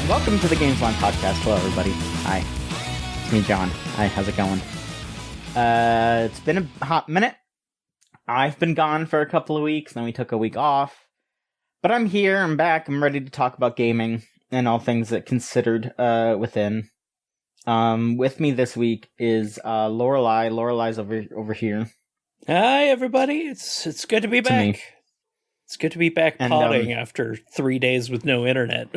Welcome to the Gamesline podcast. Hello, everybody. Hi. It's me, John. Hi, how's it going? It's been a hot minute. I've been gone for a couple of weeks, then we took a week off. But I'm here, I'm back, I'm ready to talk about gaming and all things that considered within. With me this week is Lorelai. Lorelai's over here. Hi, everybody. It's good to be back. It's good to be back potting after 3 days with no internet.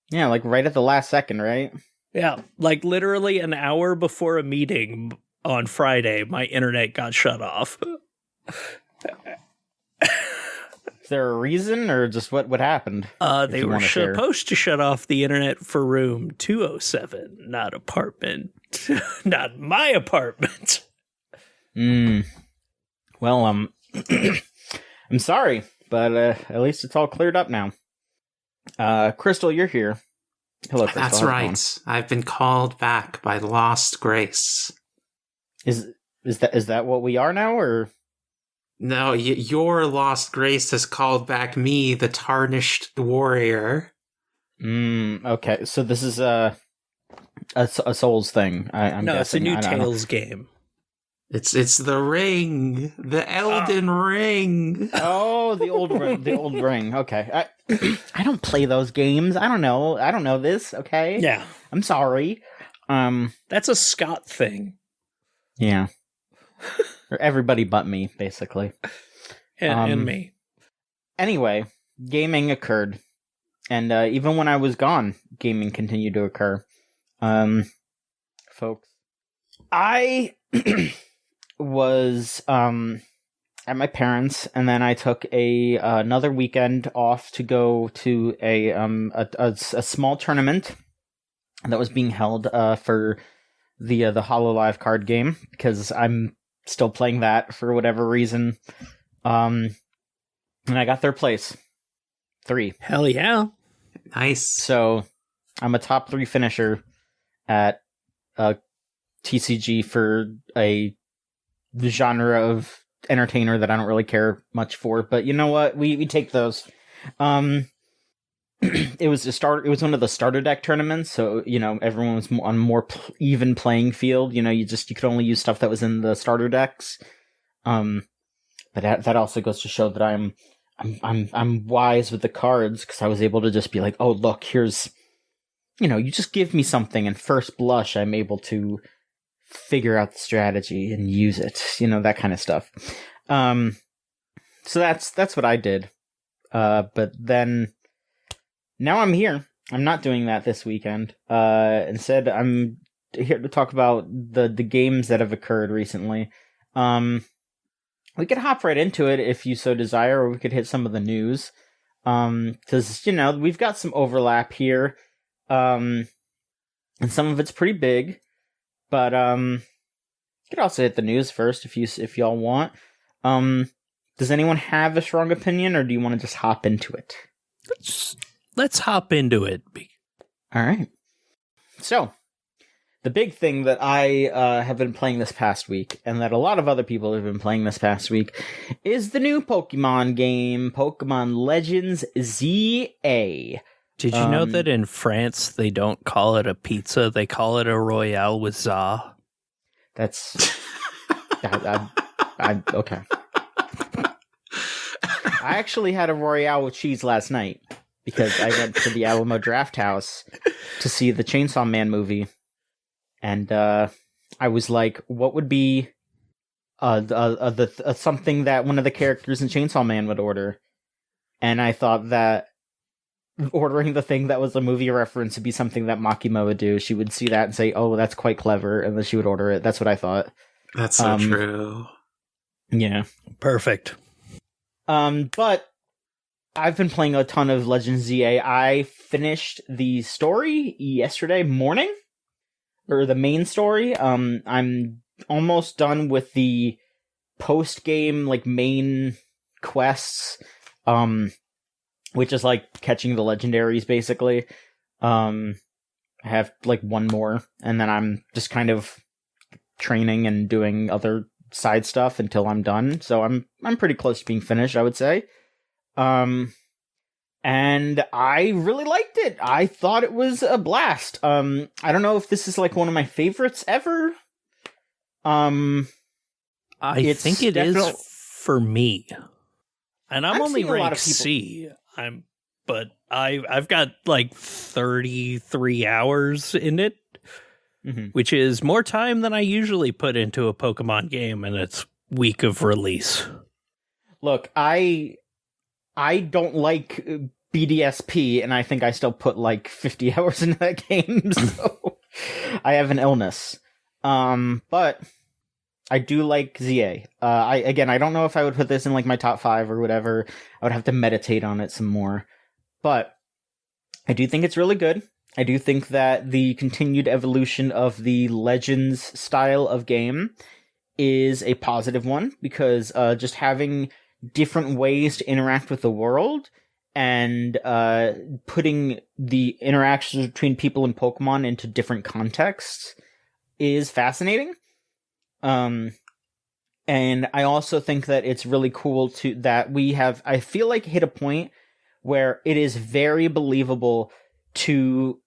Yeah, like right at the last second, right? Yeah, like literally an hour before a meeting on Friday, my internet got shut off. Is there a reason, or just what happened? They were supposed to shut off the internet for room 207, not apartment. Not my apartment. Well, I'm sorry, but at least it's all cleared up now. Crystal, you're here. Hello, Crystal. That's right. I've been called back by lost grace. Is that what we are now, or? No, your lost grace has called back me, the tarnished warrior. Okay. So this is a Souls thing. I'm no, guessing. It's a new Tales game. It's the ring, the Elden Ring. Oh, the old ring. Okay, I don't play those games. I don't know this. Okay. Yeah, I'm sorry. That's a Scott thing. Yeah. Or everybody but me, basically. And me. Anyway, gaming occurred, and even when I was gone, gaming continued to occur. Folks, I was at my parents', and then I took another weekend off to go to a small tournament that was being held for the Hololive card game, because I'm still playing that for whatever reason. And I got third place. 3. Hell yeah. Nice. So I'm a top 3 finisher at TCG for a genre of entertainer that I don't really care much for, but you know what? We take those. It was one of the starter deck tournaments, so everyone was on more even playing field. You could only use stuff that was in the starter decks. But that also goes to show that I'm wise with the cards, because I was able to just be like, oh look, here's, you just give me something, and first blush I'm able to figure out the strategy and use it, that kind of stuff. So that's what I did. But then now I'm here. I'm not doing that this weekend. Instead, I'm here to talk about the games that have occurred recently. We could hop right into it if you so desire, or we could hit some of the news. Because, we've got some overlap here. And some of it's pretty big. But you could also hit the news first if y'all want. Does anyone have a strong opinion, or do you want to just hop into it? Let's hop into it. All right. So, the big thing that I have been playing this past week, and that a lot of other people have been playing this past week, is the new Pokemon game, Pokémon Legends ZA. Did you know that in France they don't call it a pizza, they call it a Royale with za? That's... okay. I actually had a Royale with cheese last night, because I went to the Alamo Draft House to see the Chainsaw Man movie, and I was like, what would be something that one of the characters in Chainsaw Man would order? And I thought that ordering the thing that was a movie reference would be something that Makima would do. She would see that and say, oh, that's quite clever, and then she would order it. That's what I thought. That's so true. Yeah. Perfect. But I've been playing a ton of Legends ZA. I finished the story yesterday morning, or the main story. I'm almost done with the post-game, main quests, which is catching the legendaries, basically. I have one more, and then I'm just kind of training and doing other side stuff until I'm done. So I'm pretty close to being finished, I would say. And and I really liked it. I thought it was a blast. I don't know if this is like one of my favorites ever. I think it is for me, and I'm only rank C. I've got like 33 hours in it, which is more time than I usually put into a Pokemon game in its week of release. Look, I don't like BDSP, and I think I still put like 50 hours into that game, so I have an illness. But I do like ZA. I don't know if I would put this in like my top 5 or whatever. I would have to meditate on it some more. But I do think it's really good. I do think that the continued evolution of the Legends style of game is a positive one, because just having different ways to interact with the world and putting the interactions between people and Pokemon into different contexts is fascinating. And I also think that it's really cool that we have, I feel like, hit a point where it is very believable to,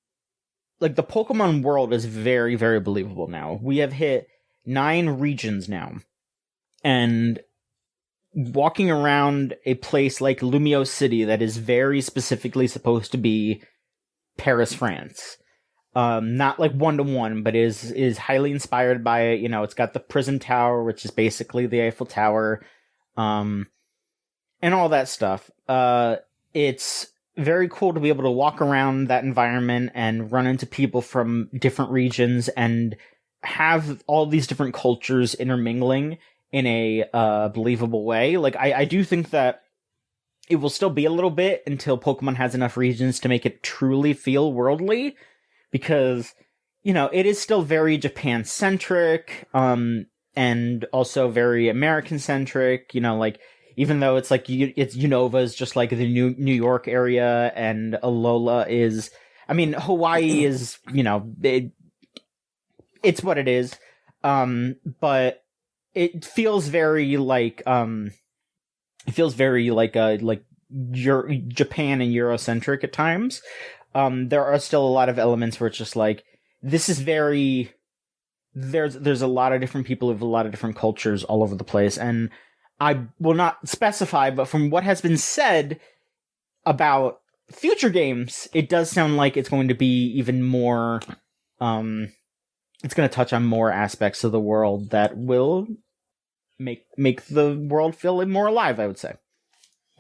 like, the Pokemon world is very, very believable now. We have hit 9 regions now, and walking around a place like Lumio City that is very specifically supposed to be Paris, France. Not like 1-to-1, but is highly inspired by it. You know, it's got the Prison Tower, which is basically the Eiffel Tower, and all that stuff. It's very cool to be able to walk around that environment and run into people from different regions and have all these different cultures intermingling in a believable way. Like, I do think that it will still be a little bit until Pokemon has enough regions to make it truly feel worldly, because, you know, it is still very Japan-centric, and also very American-centric, you know, like, even though it's like, it's Unova is just like the New York area, and Alola is, I mean, Hawaii is, you know, it's what it is, but it feels very like, Japan and Eurocentric at times. There are still a lot of elements where it's just like, this is very, there's a lot of different people with a lot of different cultures all over the place, and I will not specify, but from what has been said about future games, it does sound like it's going to be even more, it's going to touch on more aspects of the world that will make the world feel more alive, I would say.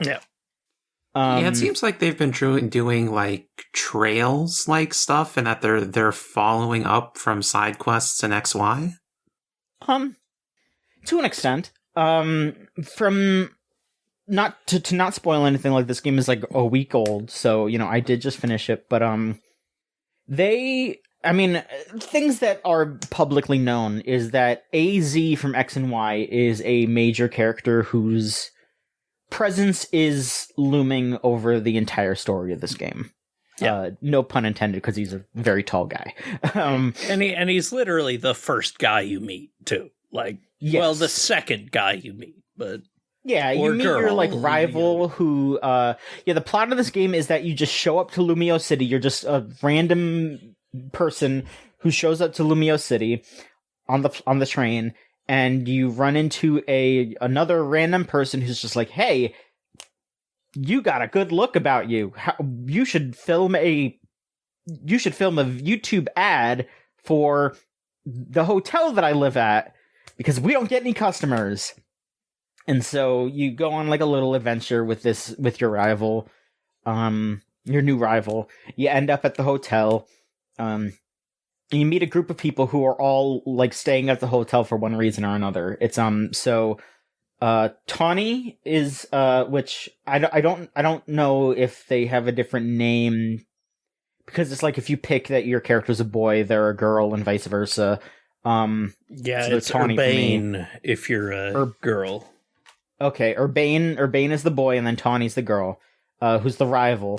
Yeah. Yeah, it seems like they've been doing like trails like stuff, and that they're following up from side quests in XY. To an extent. From not to not spoil anything, like, this game is like a week old, so, you know, I did just finish it, but things that are publicly known is that AZ from X and Y is a major character whose presence is looming over the entire story of this game. Yeah. No pun intended, because he's a very tall guy. And he's literally the first guy you meet, too. Like, yes. Well, the second guy you meet, but... Yeah, you meet your, like, rival who, the plot of this game is that you just show up to Lumio City. You're just a random person who shows up to Lumio City on the train, and you run into another random person who's just like, hey, you got a good look about you. You should film a YouTube ad for the hotel that I live at, because we don't get any customers. And so you go on like a little adventure with your rival, your new rival. You end up at the hotel. You meet a group of people who are all like staying at the hotel for one reason or another. It's Tawny is which I don't know if they have a different name, because it's like if you pick that your character's a boy, they're a girl, and vice versa. It's Urbane if you're a girl. Okay, Urbane is the boy, and then Tawny's the girl, who's the rival.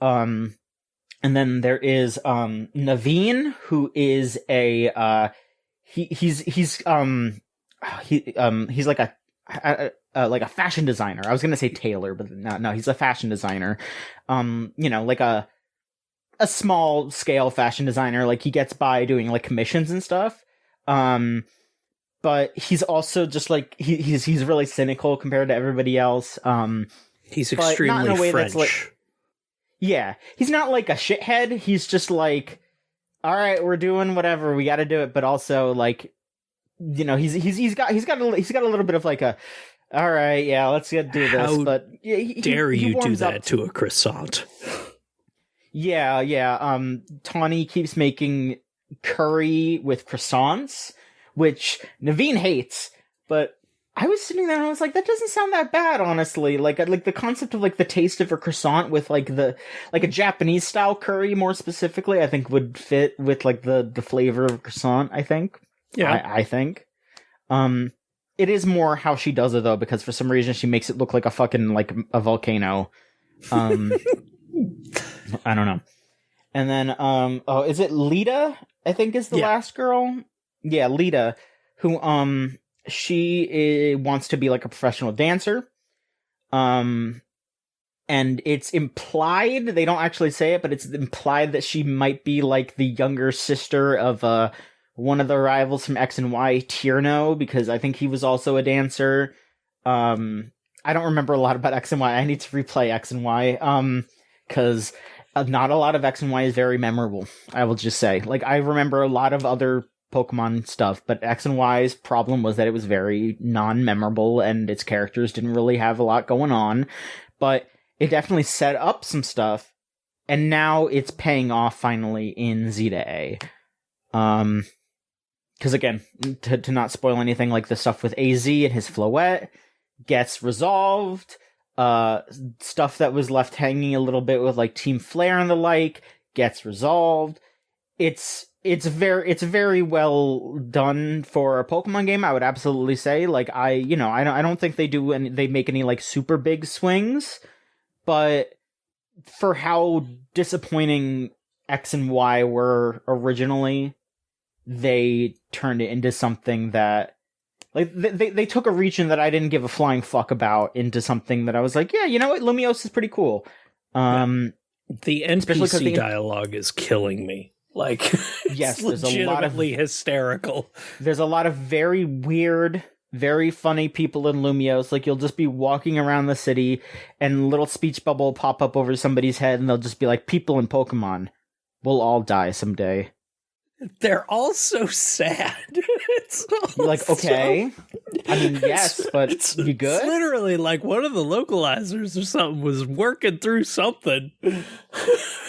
And then there is Naveen, who is he's like like a fashion designer. I was gonna say tailor, but no, he's a fashion designer. Like a small scale fashion designer. Like he gets by doing like commissions and stuff. But he's also just like he's really cynical compared to everybody else. He's extremely not in a way French. That's like, yeah, he's not like a shithead. He's just like, all right, we're doing whatever, we got to do it. But also like, he's got a little bit of like a, all right, yeah, let's do this. How but dare you do that to a croissant? Yeah. Tawny keeps making curry with croissants, which Naveen hates, but I was sitting there and I was like, that doesn't sound that bad, honestly. Like the concept of like the taste of a croissant with like a Japanese style curry more specifically, I think would fit with like the flavor of a croissant, I think. Yeah. I think. It is more how she does it though, because for some reason she makes it look like a fucking like a volcano. I don't know. And then is it Lita? I think is the last girl. Yeah, Lita, who she wants to be like a professional dancer. And it's implied, they don't actually say it, but it's implied that she might be like the younger sister of one of the rivals from X and Y, Tierno, because I think he was also a dancer. I don't remember a lot about X and Y. I need to replay X and Y, because not a lot of X and Y is very memorable, I will just say. Like, I remember a lot of other Pokemon stuff, but X and Y's problem was that it was very non-memorable and its characters didn't really have a lot going on, but it definitely set up some stuff, and now it's paying off finally in Zeta A. Because again, to not spoil anything, like the stuff with AZ and his Floette gets resolved, stuff that was left hanging a little bit with like Team Flare and the like gets resolved. It's very well done for a Pokemon game, I would absolutely say. Like, I don't think they make any like super big swings, but for how disappointing X and Y were originally, they turned it into something that, like, they took a region that I didn't give a flying fuck about into something that I was like, yeah, you know what, Lumiose is pretty cool. The NPC dialogue is killing me. Like, yes, there's legitimately hysterical. There's a lot of very weird, very funny people in Lumiose. Like, you'll just be walking around the city and a little speech bubble will pop up over somebody's head and they'll just be like, people in Pokemon will all die someday. They're all so sad. Like, okay. I mean, yes, but you good? It's literally like one of the localizers or something was working through something.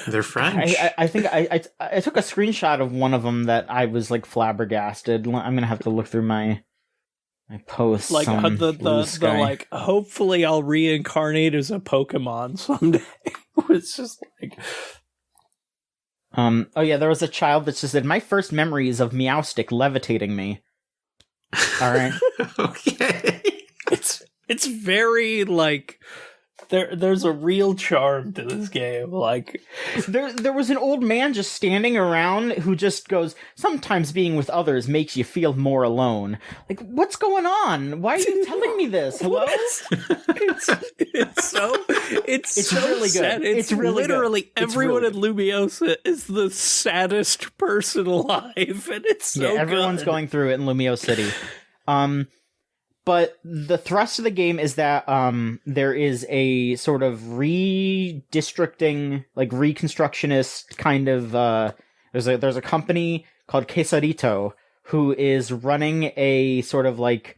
They're French. I think I took a screenshot of one of them that I was like flabbergasted. I'm gonna have to look through my posts. Like the like, hopefully I'll reincarnate as a Pokemon someday. It's just like. Oh yeah, there was a child that just said, my first memories of Meowstic levitating me. All right. Okay. It's very like there's a real charm to this game. Like there was an old man just standing around who just goes, sometimes being with others makes you feel more alone. Like, what's going on? Why are you telling me this? Hello? It's so really sad. Good. It's really literally good. Everyone in Lumiosa is the saddest person alive, and it's so everyone's going through it in Lumiose City. But the thrust of the game is that there is a sort of redistricting, like reconstructionist kind of there's a company called Quesarito who is running a sort of like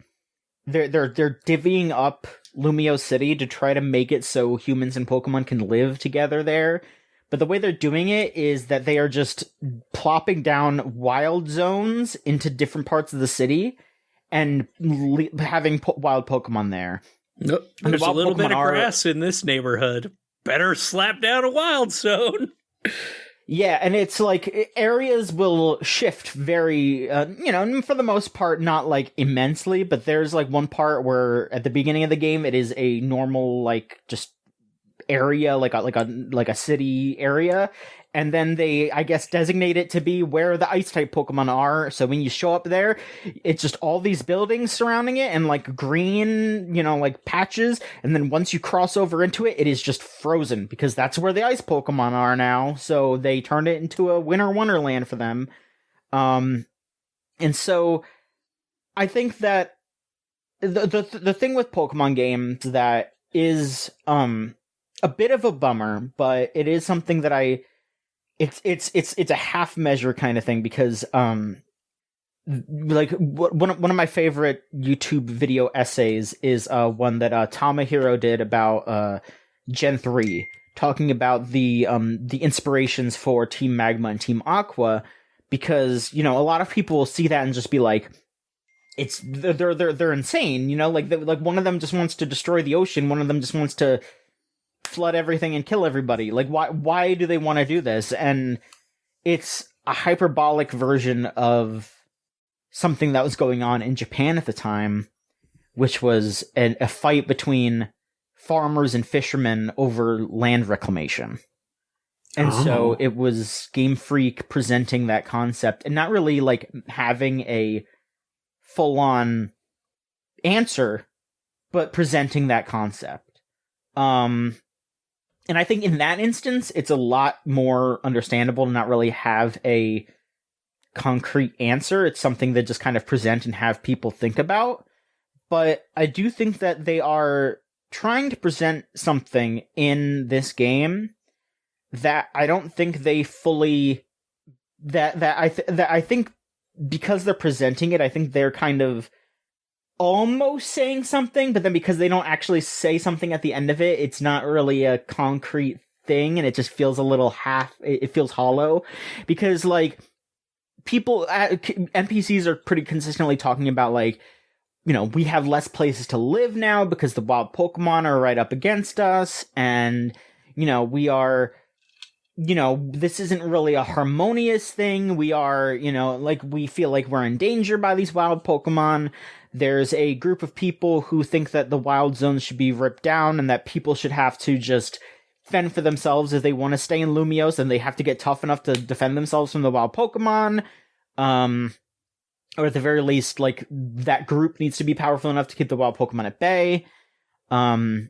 they're divvying up Lumiose City to try to make it so humans and Pokemon can live together there. But the way they're doing it is that they are just plopping down wild zones into different parts of the city and having wild Pokemon there. Nope. There's a little bit of grass in this neighborhood. Better slap down a wild zone. Yeah, and it's like areas will shift very, for the most part, not like immensely, but there's like one part where at the beginning of the game, it is a normal, like just area, like a city area, and then they, I guess, designate it to be where the ice type Pokemon are. So when you show up there, it's just all these buildings surrounding it and like green, like patches. And then once you cross over into it, it is just frozen because that's where the ice Pokemon are now. So they turned it into a winter wonderland for them. And so I think that the thing with Pokemon games that is a bit of a bummer, but it is something that it's a half measure kind of thing because like one of my favorite YouTube video essays is one that Tamahiro did about Gen 3, talking about the inspirations for Team Magma and Team Aqua, because a lot of people will see that and just be like, they're insane, like one of them just wants to destroy the ocean, one of them just wants to flood everything and kill everybody. Like, why do they want to do this? And it's a hyperbolic version of something that was going on in Japan at the time, which was a fight between farmers and fishermen over land reclamation. And so it was Game Freak presenting that concept and not really like having a full-on answer, but presenting that concept. And I think in that instance, it's a lot more understandable to not really have a concrete answer. It's something that just kind of present and have people think about. But I do think that they are trying to present something in this game that I don't think they fully... That I think because they're presenting it, I think they're kind of almost saying something, but then because they don't actually say something at the end of it, it's not really a concrete thing, and it just feels a little it feels hollow, because like people, NPCs are pretty consistently talking about like, we have less places to live now because the wild Pokemon are right up against us, and we are, this isn't really a harmonious thing. We are, like, we feel like we're in danger by these wild Pokemon. There's a group of people who think that the wild zones should be ripped down and that people should have to just fend for themselves if they want to stay in Lumiose, and they have to get tough enough to defend themselves from the wild Pokemon. Or at the very least, like, that group needs to be powerful enough to keep the wild Pokemon at bay. And,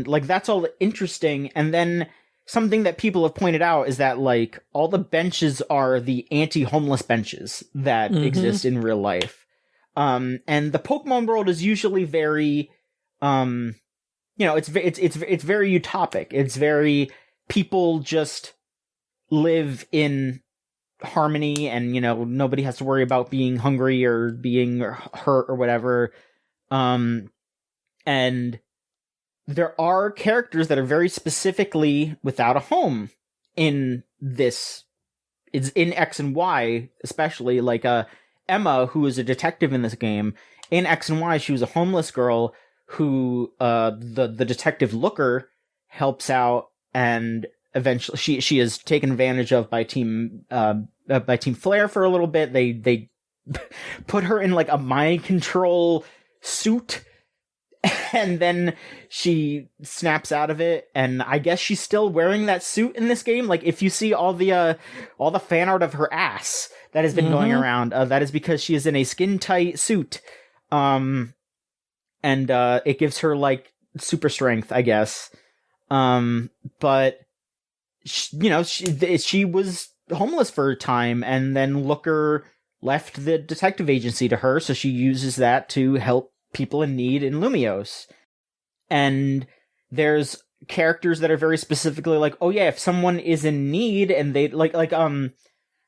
like, that's all interesting. And then something that people have pointed out is that, like, all the benches are the anti-homeless benches that exist in real life. And the Pokemon world is usually very, it's very utopic. It's very, people just live in harmony, and nobody has to worry about being hungry or being hurt or whatever. And there are characters that are very specifically without a home in this. It's in X and Y, especially, like Emma, who is a detective in this game. In X and Y, she was a homeless girl who the detective Looker helps out, and eventually she is taken advantage of by Team Flare for a little bit. They put her in like a mind control suit, and then she snaps out of it, and I guess she's still wearing that suit in this game. Like, if you see all the fan art of her ass that has been going around, that is because she is in a skin-tight suit. And it gives her, like, super strength, I guess. But, she was homeless for a time, and then Looker left the detective agency to her, so she uses that to help people in need in Lumiose. And there's characters that are very specifically like, oh yeah, if someone is in need, and they,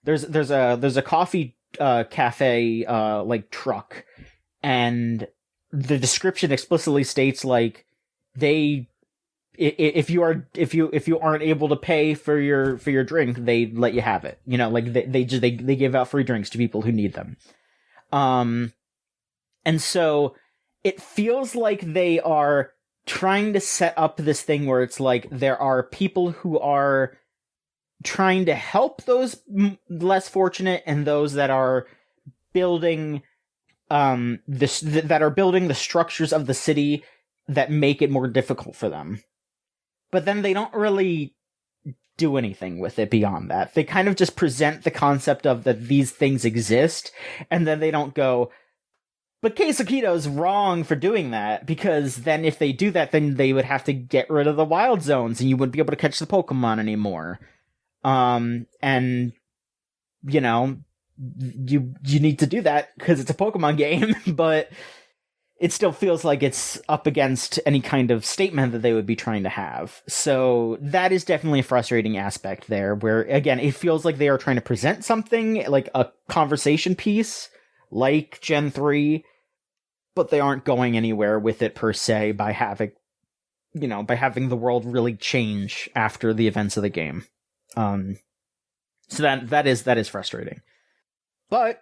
there's a coffee cafe like truck, and the description explicitly states like if you aren't able to pay for your drink, they let you have it. They give out free drinks to people who need them. And so it feels like they are trying to set up this thing where it's like there are people who are trying to help those less fortunate, and those that are building that are building the structures of the city that make it more difficult for them. but then they don't really do anything with it beyond that. They kind of just present the concept of that these things exist, and then they don't go, but Keisukedo's wrong for doing that, because then if they do that, then they would have to get rid of the wild zones, and you wouldn't be able to catch the Pokemon anymore. And, you know, you need to do that because it's a Pokemon game, but it still feels like it's up against any kind of statement that they would be trying to have. So that is definitely a frustrating aspect there, where, again, it feels like they are trying to present something, like a conversation piece, like Gen 3, but they aren't going anywhere with it per se by having the world really change after the events of the game. So that is frustrating. But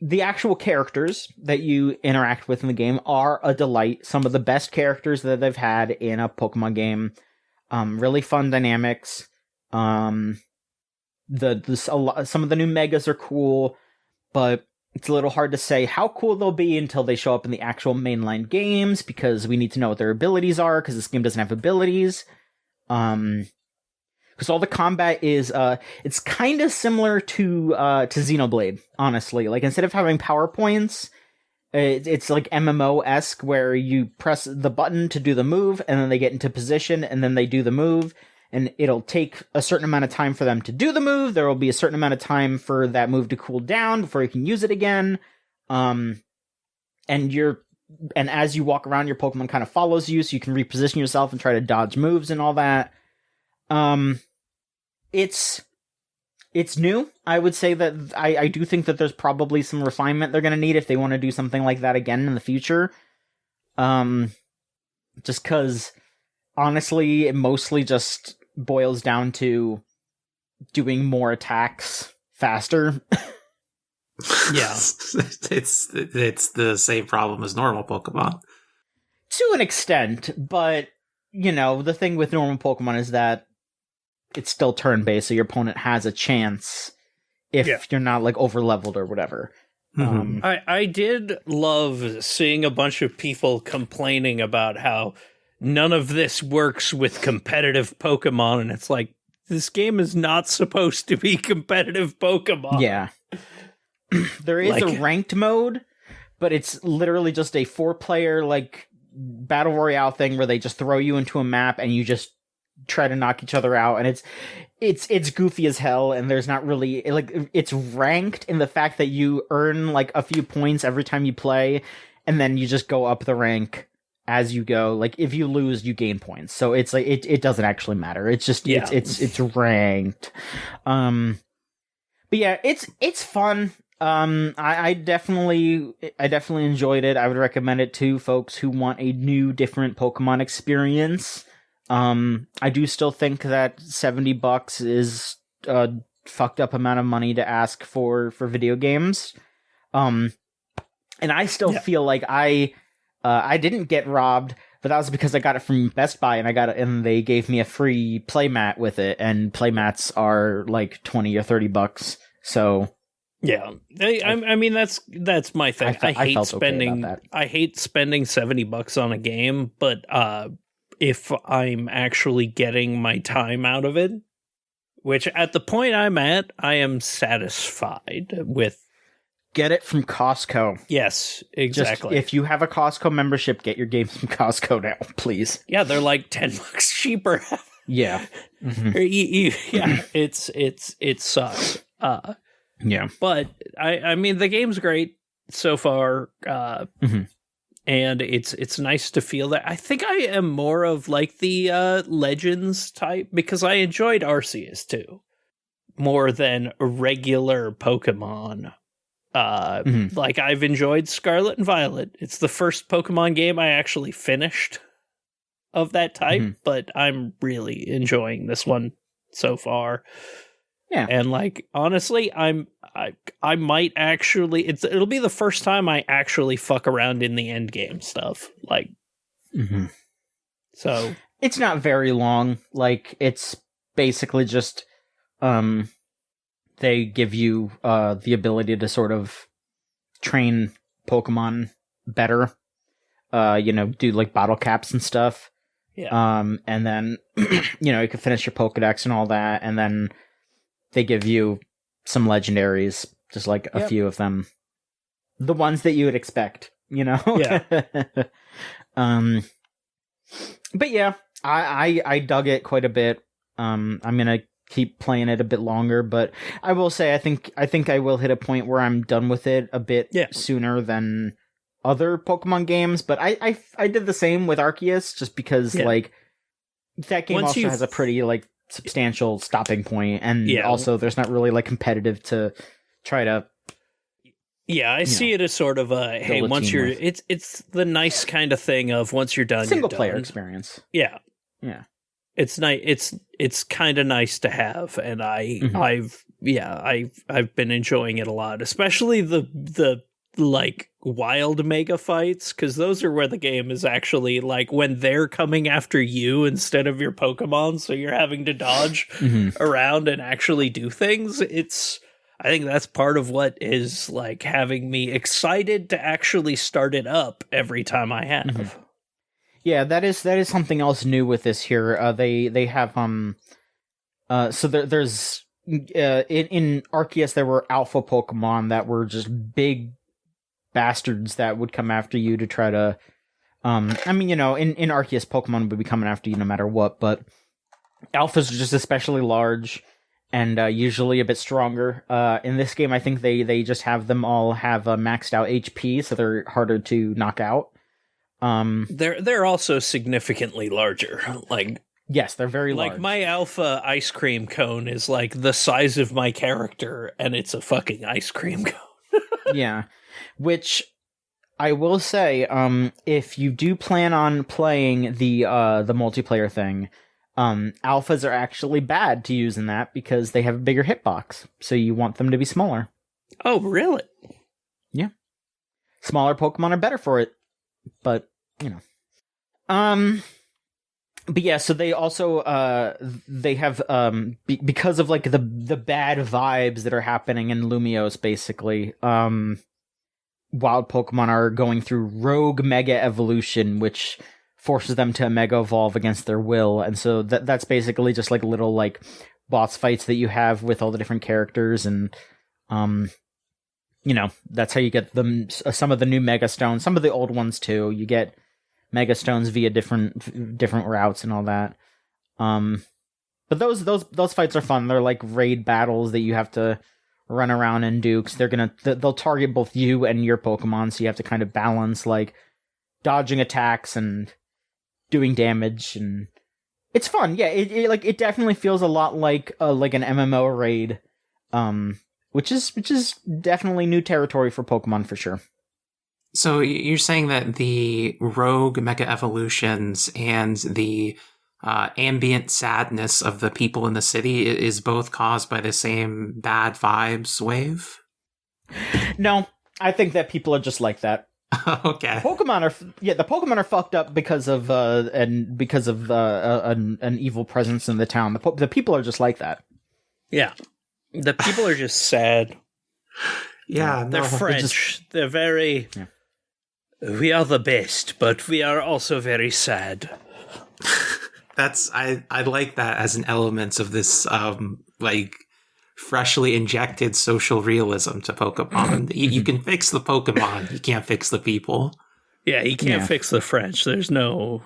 the actual characters that you interact with in the game are a delight. Some of the best characters that they've had in a Pokemon game. Really fun dynamics. Some of the new megas are cool, but it's a little hard to say how cool they'll be until they show up in the actual mainline games, because we need to know what their abilities are, because this game doesn't have abilities. Because all the combat is, it's kind of similar to Xenoblade, honestly. Like, instead of having power points, it's like MMO-esque, where you press the button to do the move, and then they get into position, and then they do the move, and it'll take a certain amount of time for them to do the move. There will be a certain amount of time for that move to cool down before you can use it again. And as you walk around, your Pokemon kind of follows you, so you can reposition yourself and try to dodge moves and all that. It's new. I would say that I do think that there's probably some refinement they're going to need if they want to do something like that again in the future. Just because, honestly, it mostly just boils down to doing more attacks faster. Yeah. It's the same problem as normal Pokemon. To an extent, but, you know, the thing with normal Pokemon is that it's still turn-based, so your opponent has a chance if you're not, like, over-leveled or whatever. Mm-hmm. I did love seeing a bunch of people complaining about how none of this works with competitive Pokemon, and it's like, this game is not supposed to be competitive Pokemon. Yeah. There is a ranked mode, but it's literally just a 4-player, like, battle royale thing where they just throw you into a map and you just try to knock each other out, and it's goofy as hell, and there's not really, like, it's ranked in the fact that you earn, like, a few points every time you play, and then you just go up the rank as you go. Like, if you lose, you gain points, so it's like it doesn't actually matter. It's just it's ranked. But yeah, it's fun. I definitely enjoyed it. I would recommend it to folks who want a new, different Pokemon experience. I do still think that $70 is a fucked up amount of money to ask for video games. And I still feel like I didn't get robbed, but that was because I got it from Best Buy, and they gave me a free playmat with it, and playmats are like $20 or $30. So yeah, I mean that's my thing. I hate spending $70 on a game, but if I'm actually getting my time out of it, which at the point I'm at, I am satisfied with. Get it from Costco. Yes, exactly. Just, if you have a Costco membership, get your games from Costco now, please. Yeah, they're like $10 cheaper. Yeah. Mm-hmm. Yeah, it sucks. Yeah. But I mean, the game's great so far. And it's nice to feel that. I think I am more of like the Legends type, because I enjoyed Arceus too, more than regular Pokemon. Like, I've enjoyed Scarlet and Violet. It's the first Pokemon game I actually finished of that type, but I'm really enjoying this one so far. Yeah. And like, honestly, I might actually, it'll be the first time I actually fuck around in the end game stuff. Like, so it's not very long. Like, it's basically just, they give you, the ability to sort of train Pokemon better, do like bottle caps and stuff. And then, you can finish your Pokedex and all that, and then they give you some legendaries, just like a few of them. The ones that you would expect, Yeah. But yeah, I dug it quite a bit. I'm gonna keep playing it a bit longer, but I will say I think I will hit a point where I'm done with it a bit sooner than other Pokemon games. But I did the same with Arceus, just because like that game also has a pretty like substantial stopping point, and also there's not really like competitive to try to. Yeah, I see it as sort of a hey, once you're it's the nice kind of thing of once you're done, single player experience. Yeah. Yeah. It's nice. It's kind of nice to have, and I've been enjoying it a lot, especially the like wild mega fights, because those are where the game is actually like when they're coming after you instead of your Pokemon, so you're having to dodge around and actually do things. I think that's part of what is like having me excited to actually start it up every time I have. Yeah, that is something else new with this here. They have so there's in Arceus there were alpha Pokemon that were just big bastards that would come after you to try to in Arceus Pokemon would be coming after you no matter what, but alphas are just especially large and usually a bit stronger. In this game, I think they just have them all have maxed out HP, so they're harder to knock out. They're also significantly larger. Like yes, they're very large. Like my alpha ice cream cone is like the size of my character, and it's a fucking ice cream cone. Yeah, which I will say, if you do plan on playing the multiplayer thing. Alphas are actually bad to use in that because they have a bigger hitbox, so you want them to be smaller. Oh, really? Yeah. Smaller Pokemon are better for it, but, But yeah, so they also, they have, because of, like, the bad vibes that are happening in Lumiose, basically, wild Pokemon are going through Rogue Mega Evolution, which forces them to Mega Evolve against their will, and so that's basically just like little like boss fights that you have with all the different characters, and that's how you get them. Some of the new Mega Stones, some of the old ones too. You get Mega Stones via different routes and all that. But those fights are fun. They're like raid battles that you have to run around and do, because they'll target both you and your Pokemon, so you have to kind of balance like dodging attacks and doing damage, and it's fun. Yeah, it definitely feels a lot like an MMO raid, which is definitely new territory for Pokemon for sure. So you're saying that the rogue Mega Evolutions and the ambient sadness of the people in the city is both caused by the same bad vibes wave? No, I think that people are just like that. Okay. The Pokemon are fucked up because of an evil presence in the town. The people are just like that. Yeah, the people are just sad. Yeah, they're French. They're very. Yeah. We are the best, but we are also very sad. I like that as an element of this like freshly injected social realism to Pokemon. You can fix the Pokemon, you can't fix the people. Yeah, you can't fix the French. There's no,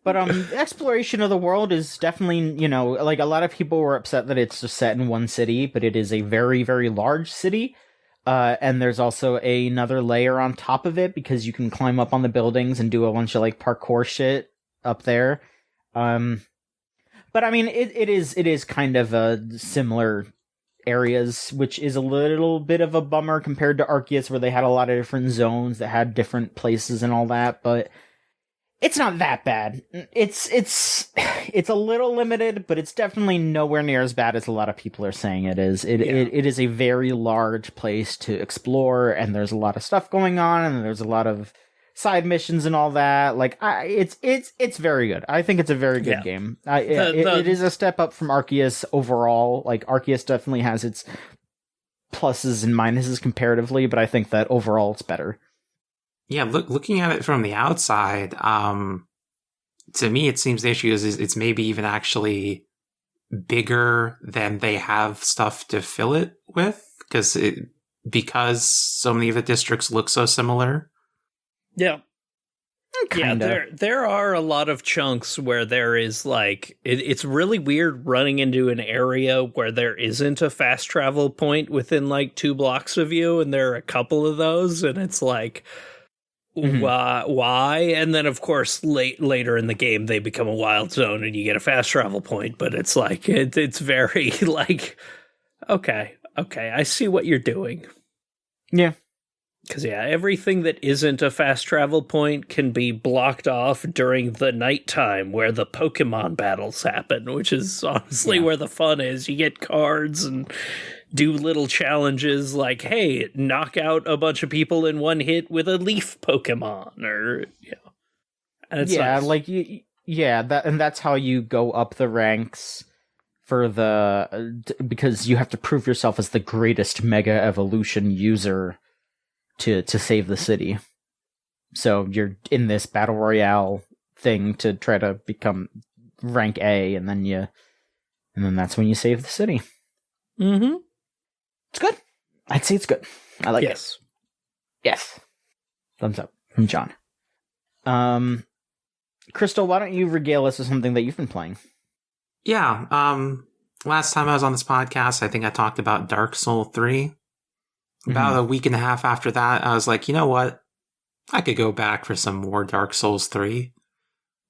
But exploration of the world is definitely, like a lot of people were upset that it's just set in one city, but it is a very, very large city. And there's also another layer on top of it because you can climb up on the buildings and do a bunch of like parkour shit up there. But I mean, it is kind of similar areas, which is a little bit of a bummer compared to Arceus, where they had a lot of different zones that had different places and all that. But it's not that bad. It's a little limited, but it's definitely nowhere near as bad as a lot of people are saying it is. It is a very large place to explore, and there's a lot of stuff going on, and there's a lot of side missions and all that. Like, it's very good. I think it's a very good game. It is a step up from Arceus overall. Like, Arceus definitely has its pluses and minuses comparatively, but I think that overall it's better. Yeah, looking at it from the outside, to me, it seems the issue is it's maybe even actually bigger than they have stuff to fill it with, because so many of the districts look so similar. Yeah. Kinda. Yeah, there are a lot of chunks where there is like it's really weird running into an area where there isn't a fast travel point within like 2 blocks of you, and there are a couple of those, and it's like why? And then of course later in the game they become a wild zone and you get a fast travel point, but it's like it's very like okay, I see what you're doing. Yeah. Because, yeah, everything that isn't a fast travel point can be blocked off during the nighttime where the Pokemon battles happen, which is honestly where the fun is. You get cards and do little challenges like, hey, knock out a bunch of people in one hit with a leaf Pokemon, or, you know. And it's nice. Like, that's how you go up the ranks for because you have to prove yourself as the greatest Mega Evolution user to save the city. So you're in this battle royale thing to try to become rank A, and then that's when you save the city. Mm-hmm. It's good. I'd say it's good. I like it. Yes. Thumbs up from John. Crystal, why don't you regale us with something that you've been playing? Yeah. Last time I was on this podcast, I think I talked about Dark Souls 3. About a week and a half after that, I was like, you know what? I could go back for some more Dark Souls 3.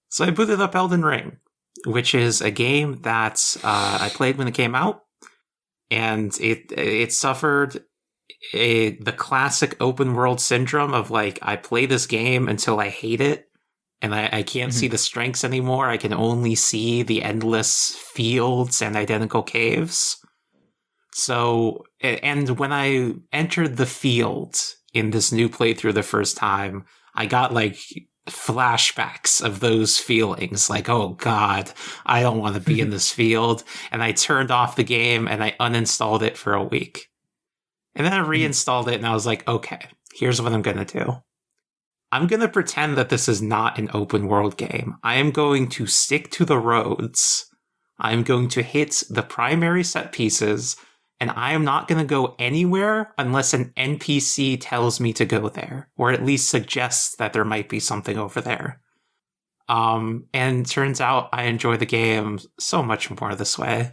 So I booted up Elden Ring, which is a game that I played when it came out, and it suffered the classic open world syndrome of like, I play this game until I hate it, and I can't see the strengths anymore. I can only see the endless fields and identical caves. So, and when I entered the field in this new playthrough the first time, I got like flashbacks of those feelings. Like, oh God, I don't want to be in this field. And I turned off the game and I uninstalled it for a week. And then I reinstalled it and I was like, okay, here's what I'm going to do. I'm going to pretend that this is not an open world game. I am going to stick to the roads. I'm going to hit the primary set pieces. And I am not going to go anywhere unless an NPC tells me to go there, or at least suggests that there might be something over there. And turns out I enjoy the game so much more this way.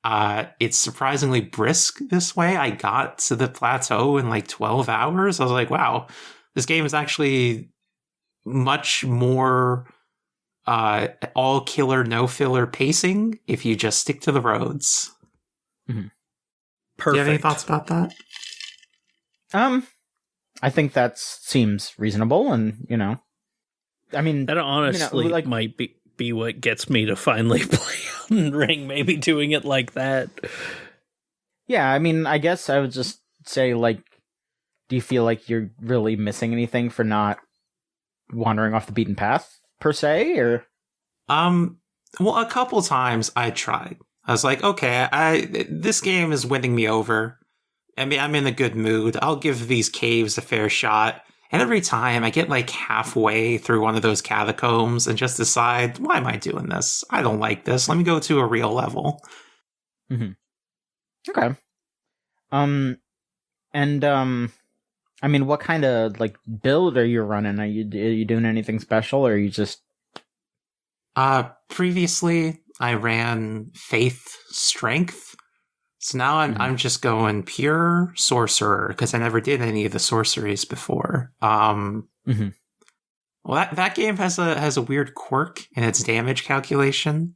It's surprisingly brisk this way. I got to the plateau in like 12 hours. I was like, wow, this game is actually much more all killer, no filler pacing if you just stick to the roads. Mm-hmm. Perfect. Do you have any thoughts about that? I think that seems reasonable, and I mean, that honestly might be what gets me to finally play Elden Ring. Maybe doing it like that. Yeah, I mean, I guess I would just say, like, do you feel like you're really missing anything for not wandering off the beaten path per se, or? Well, a couple times I tried. I was like, okay, this game is winning me over. I mean, I'm in a good mood. I'll give these caves a fair shot. And every time I get like halfway through one of those catacombs and just decide, why am I doing this? I don't like this. Let me go to a real level. Mm-hmm. Okay. I mean, what kind of like build are you running? Are you doing anything special, or are you just? Previously I ran Faith Strength. So now I'm just going pure sorcerer because I never did any of the sorceries before. Well, that game has a weird quirk in its damage calculation,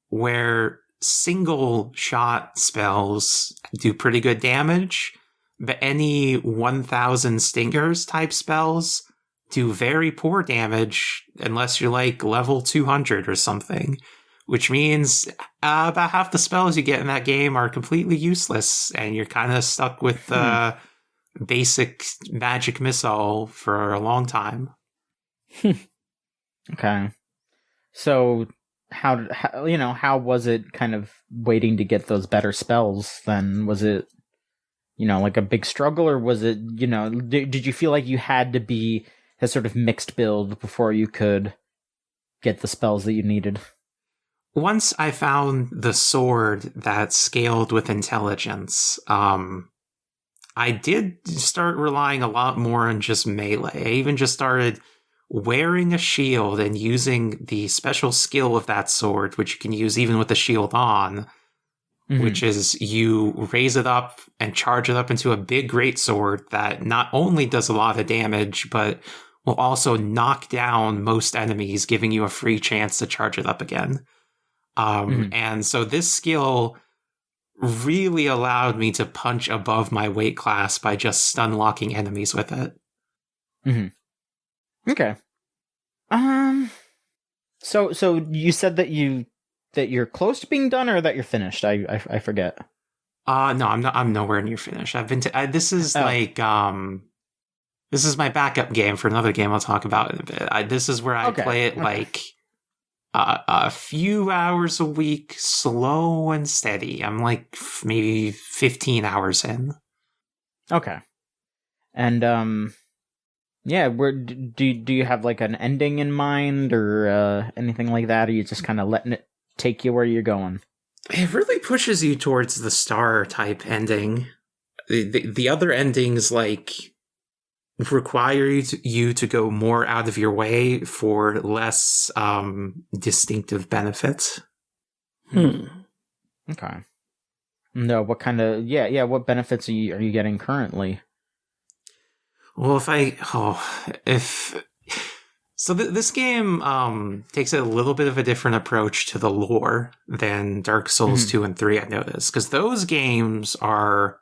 where single shot spells do pretty good damage, but any 1,000 stingers type spells do very poor damage unless you're like level 200 or something. Which means about half the spells you get in that game are completely useless, and you're kind of stuck with basic magic missile for a long time. Okay. So how was it kind of waiting to get those better spells then? Was it like a big struggle, or was it, did you feel like you had to be a sort of mixed build before you could get the spells that you needed? Once I found the sword that scaled with intelligence, I did start relying a lot more on just melee. I even just started wearing a shield and using the special skill of that sword, which you can use even with the shield on, which is you raise it up and charge it up into a big greatsword that not only does a lot of damage, but will also knock down most enemies, giving you a free chance to charge it up again. And so this skill really allowed me to punch above my weight class by just stun locking enemies with it. Okay. So you said that you're close to being done, or that you're finished? I forget. No, I'm nowhere near finished. I've been this is this is my backup game for another game I'll talk about in a bit. This is where I play it like a few hours a week, slow and steady. I'm like maybe 15 hours in. Okay. And where do you have like an ending in mind, or anything like that? Or are you just kind of letting it take you where you're going? It really pushes you towards the star type ending. The other endings like require you to go more out of your way for less distinctive benefits. Okay. No, what kind of what benefits are you getting currently? Well, this game takes a little bit of a different approach to the lore than Dark Souls 2 and 3, I noticed, because those games are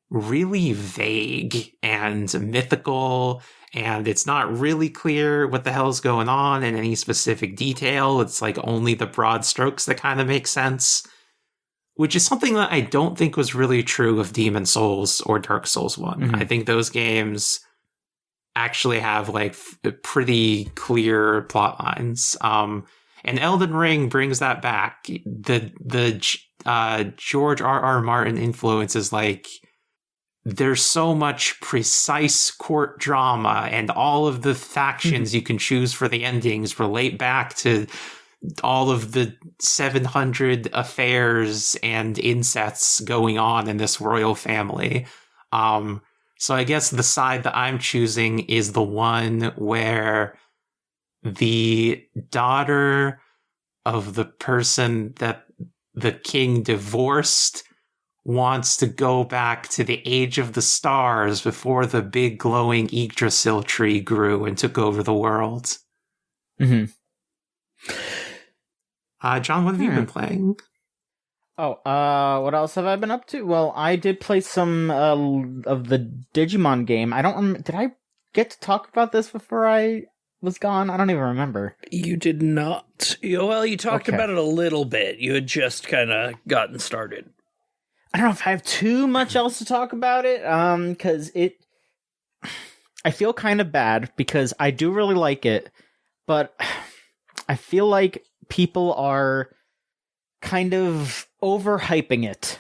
really vague and mythical, and it's not really clear what the hell's going on in any specific detail. It's like only the broad strokes that kind of make sense, which is something that I don't think was really true of Demon Souls or Dark Souls 1. I think those games actually have like pretty clear plot lines. And Elden Ring brings that back. The George R.R. Martin influence is like, there's so much precise court drama, and all of the factions you can choose for the endings relate back to all of the 700 affairs and incest going on in this royal family. So I guess the side that I'm choosing is the one where the daughter of the person that the king divorced wants to go back to the age of the stars before the big glowing Yggdrasil tree grew and took over the world. John, what have you been playing? What else have I been up to? Well, I did play some of the Digimon game. I don't remember. Did I get to talk about this before I was gone? I don't even remember. You did not. Well, you talked about it a little bit. You had just kind of gotten started. I don't know if I have too much else to talk about it, because I feel kind of bad, because I do really like it, but I feel like people are kind of overhyping it,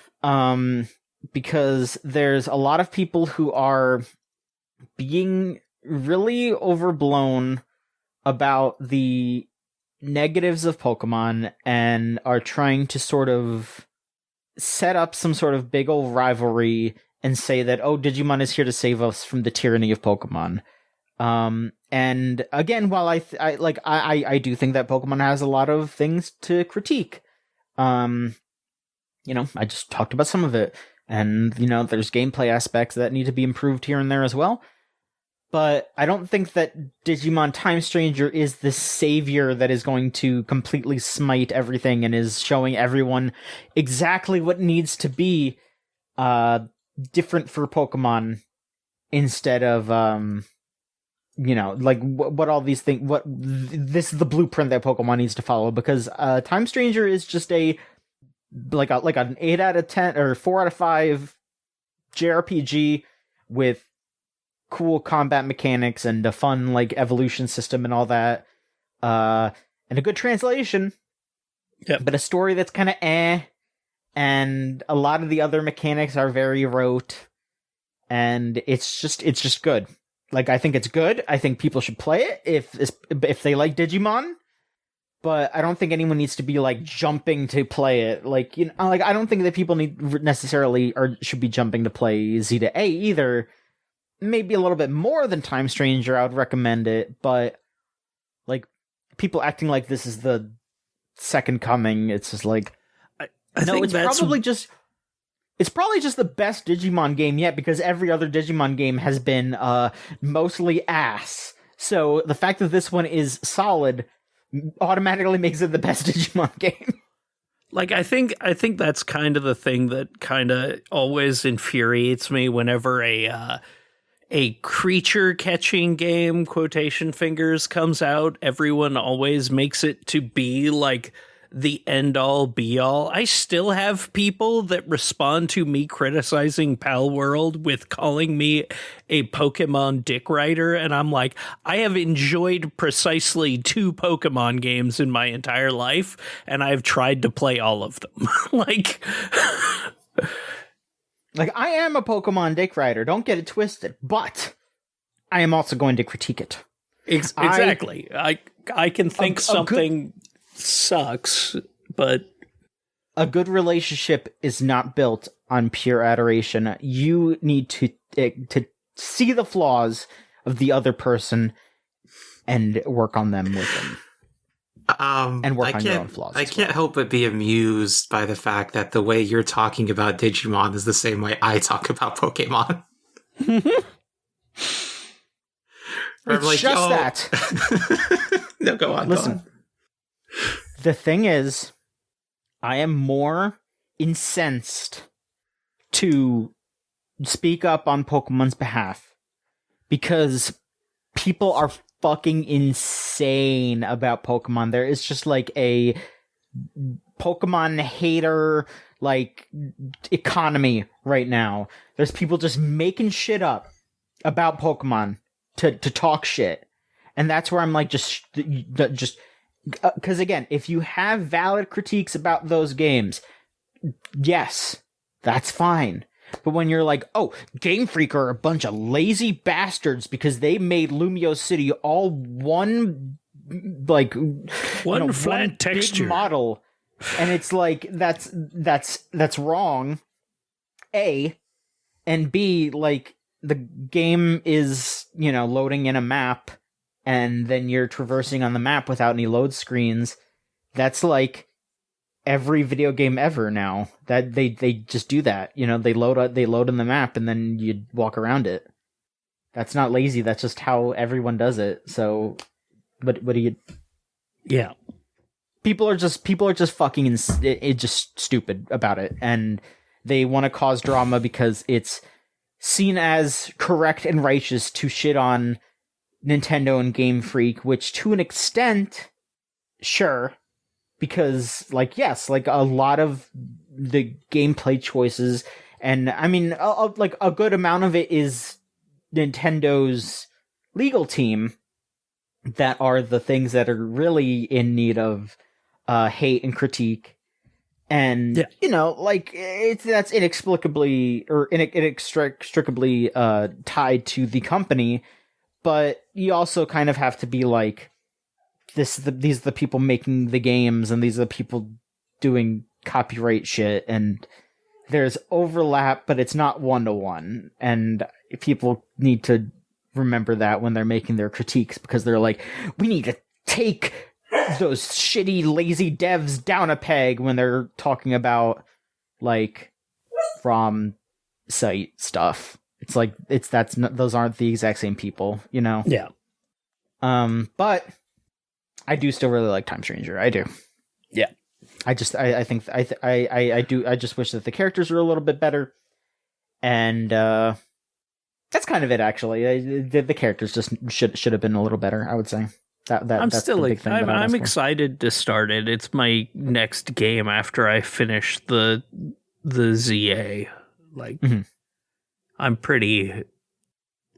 because there's a lot of people who are being really overblown about the negatives of Pokemon and are trying to sort of set up some sort of big old rivalry and say that, oh, Digimon is here to save us from the tyranny of Pokemon. And again, while I do think that Pokemon has a lot of things to critique, I just talked about some of it, and there's gameplay aspects that need to be improved here and there as well. But I don't think that Digimon Time Stranger is the savior that is going to completely smite everything and is showing everyone exactly what needs to be different for Pokemon, instead of what all these things. This is the blueprint that Pokemon needs to follow, because Time Stranger is just an 8 out of 10 or 4 out of 5 JRPG with cool combat mechanics and a fun evolution system and all that, and a good translation. But a story that's kind of and a lot of the other mechanics are very rote. and it's just good. Like, I think it's good. I think people should play it if they like Digimon. But I don't think anyone needs to be like jumping to play it. Like, you know, like I don't think that people need necessarily or should be jumping to play Z to A either. Maybe a little bit more than Time Stranger, I would recommend it. But like people acting like this is the second coming, it's just like I think it's probably just the best Digimon game yet, because every other Digimon game has been mostly ass. So the fact that this one is solid automatically makes it the best Digimon game. Like, I think that's kind of the thing that kind of always infuriates me whenever a creature catching game, quotation fingers, comes out. Everyone always makes it to be like the end all be all. I still have people that respond to me criticizing Pal World with calling me a Pokemon dick writer, and I'm like, I have enjoyed precisely 2 Pokemon games in my entire life, and I've tried to play all of them. Like I am a Pokemon dick writer, don't get it twisted, but I am also going to critique it. Exactly. I can think something sucks, but a good relationship is not built on pure adoration. You need to see the flaws of the other person and work on them with them. And work on your own flaws. I can't help but be amused by the fact that the way you're talking about Digimon is the same way I talk about Pokemon. It's like, just that. No, go on. Listen. Go on. The thing is, I am more incensed to speak up on Pokemon's behalf because people are fucking insane about Pokemon. There is just like a Pokemon hater like economy right now. There's people just making shit up about Pokemon to talk shit. And that's where I'm like, just because again, if you have valid critiques about those games, yes, that's fine. But when you're like, oh, Game Freak are a bunch of lazy bastards because they made Lumio City all one flat texture model, and it's like that's wrong. A, and B, like the game is, you know, loading in a map, and then you're traversing on the map without any load screens. That's like every video game ever now. That they just do that. You know, they load in the map and then you walk around it. That's not lazy. That's just how everyone does it. So, what do you? Yeah, people are just fucking just stupid about it, and they want to cause drama because it's seen as correct and righteous to shit on Nintendo and Game Freak, which to an extent, sure, because like, yes, like a lot of the gameplay choices, and I mean, like a good amount of it is Nintendo's legal team that are the things that are really in need of hate and critique. And, yeah, you know, like, that's inexplicably tied to the company. But you also kind of have to be like, these are the people making the games, and these are the people doing copyright shit, and there's overlap, but it's not 1-to-1. And people need to remember that when they're making their critiques, because they're like, we need to take those shitty, lazy devs down a peg when they're talking about, like, ROM site stuff. It's like, those aren't the exact same people, you know? Yeah. But I do still really like Time Stranger. I do. Yeah. I just wish that the characters were a little bit better. And, that's kind of it, actually. The characters just should have been a little better, I would say. That's still the big thing. I'm excited to start it. It's my next game after I finish the ZA. Like, mm-hmm. I'm pretty,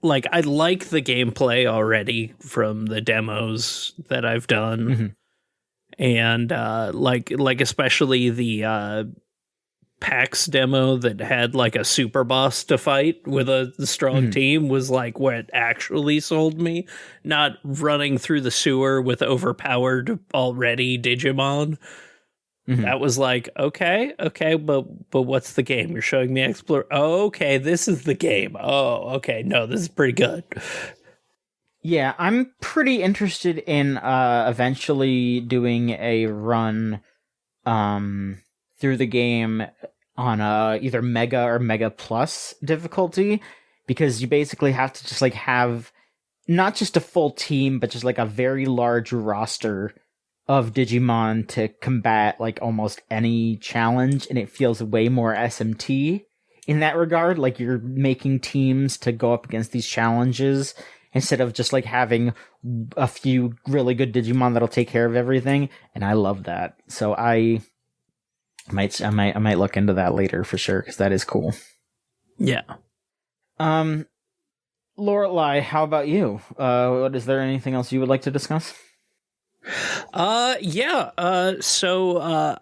like, I like the gameplay already from the demos that I've done, mm-hmm. and like especially the PAX demo that had like a super boss to fight with a strong team was like what actually sold me, not running through the sewer with overpowered already Digimon. That was like, okay, but what's the game? You're showing me explore. Oh, okay, this is the game. Oh, okay, no, this is pretty good. Yeah, I'm pretty interested in eventually doing a run through the game on either Mega or Mega Plus difficulty, because you basically have to just like have not just a full team, but just like a very large roster of Digimon to combat like almost any challenge, and it feels way more SMT in that regard. Like you're making teams to go up against these challenges instead of just like having a few really good Digimon that'll take care of everything. And I love that. So I might look into that later for sure, because that is cool. Yeah. Lorelai, how about you? Is there anything else you would like to discuss? So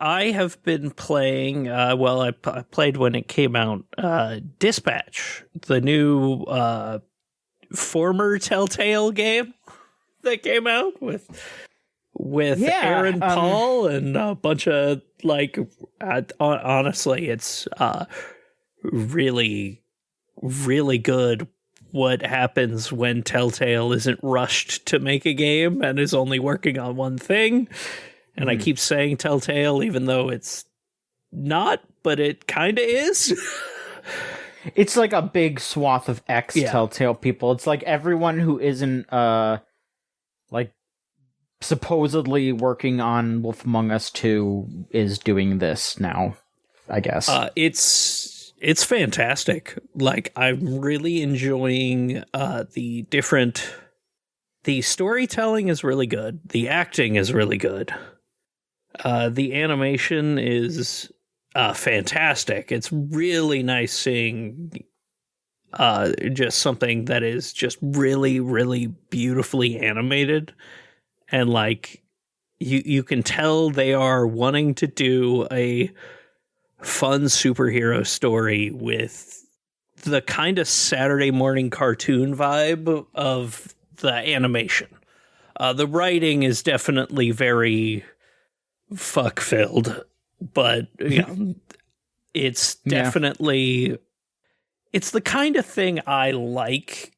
I have been playing, I played when it came out, Dispatch, the new, former Telltale game that came out with Aaron Paul and a bunch of like, honestly, it's, really, really good. What happens when Telltale isn't rushed to make a game and is only working on one thing. And I keep saying Telltale, even though it's not, but it kind of is. It's like a big swath of Telltale people. It's like everyone who isn't, like, supposedly working on Wolf Among Us 2 is doing this now, I guess. It's fantastic. Like, I'm really enjoying the storytelling is really good. The acting is really good. The animation is fantastic. It's really nice seeing just something that is just really, really beautifully animated. And like, you can tell they are wanting to do a fun superhero story with the kind of Saturday morning cartoon vibe of the animation. The writing is definitely very fuck-filled, but you know, it's definitely it's the kind of thing I like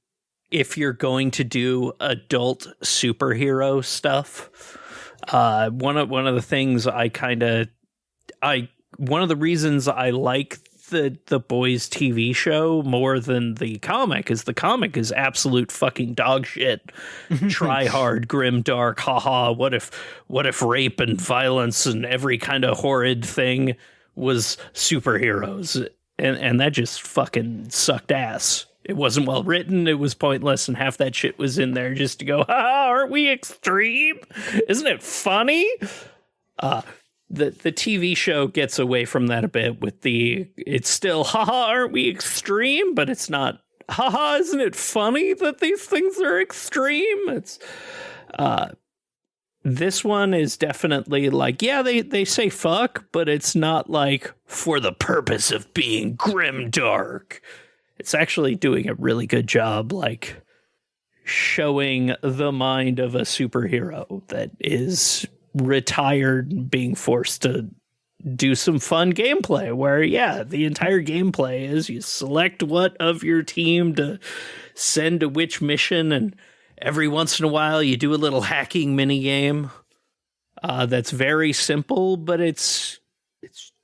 if you're going to do adult superhero stuff. One of the things one of the reasons I like the Boys TV show more than the comic is absolute fucking dog shit. Try hard, grim, dark, haha. What if rape and violence and every kind of horrid thing was superheroes? And that just fucking sucked ass. It wasn't well written, it was pointless, and half that shit was in there just to go, haha, aren't we extreme? Isn't it funny? The TV show gets away from that a bit with it's still, haha, aren't we extreme? But it's not, haha, isn't it funny that these things are extreme? It's, this one is definitely like, yeah, they say fuck, but it's not like for the purpose of being grim dark. It's actually doing a really good job, like showing the mind of a superhero that is retired and being forced to do some fun gameplay where the entire gameplay is you select what of your team to send to which mission, and every once in a while you do a little hacking mini game that's very simple, but it's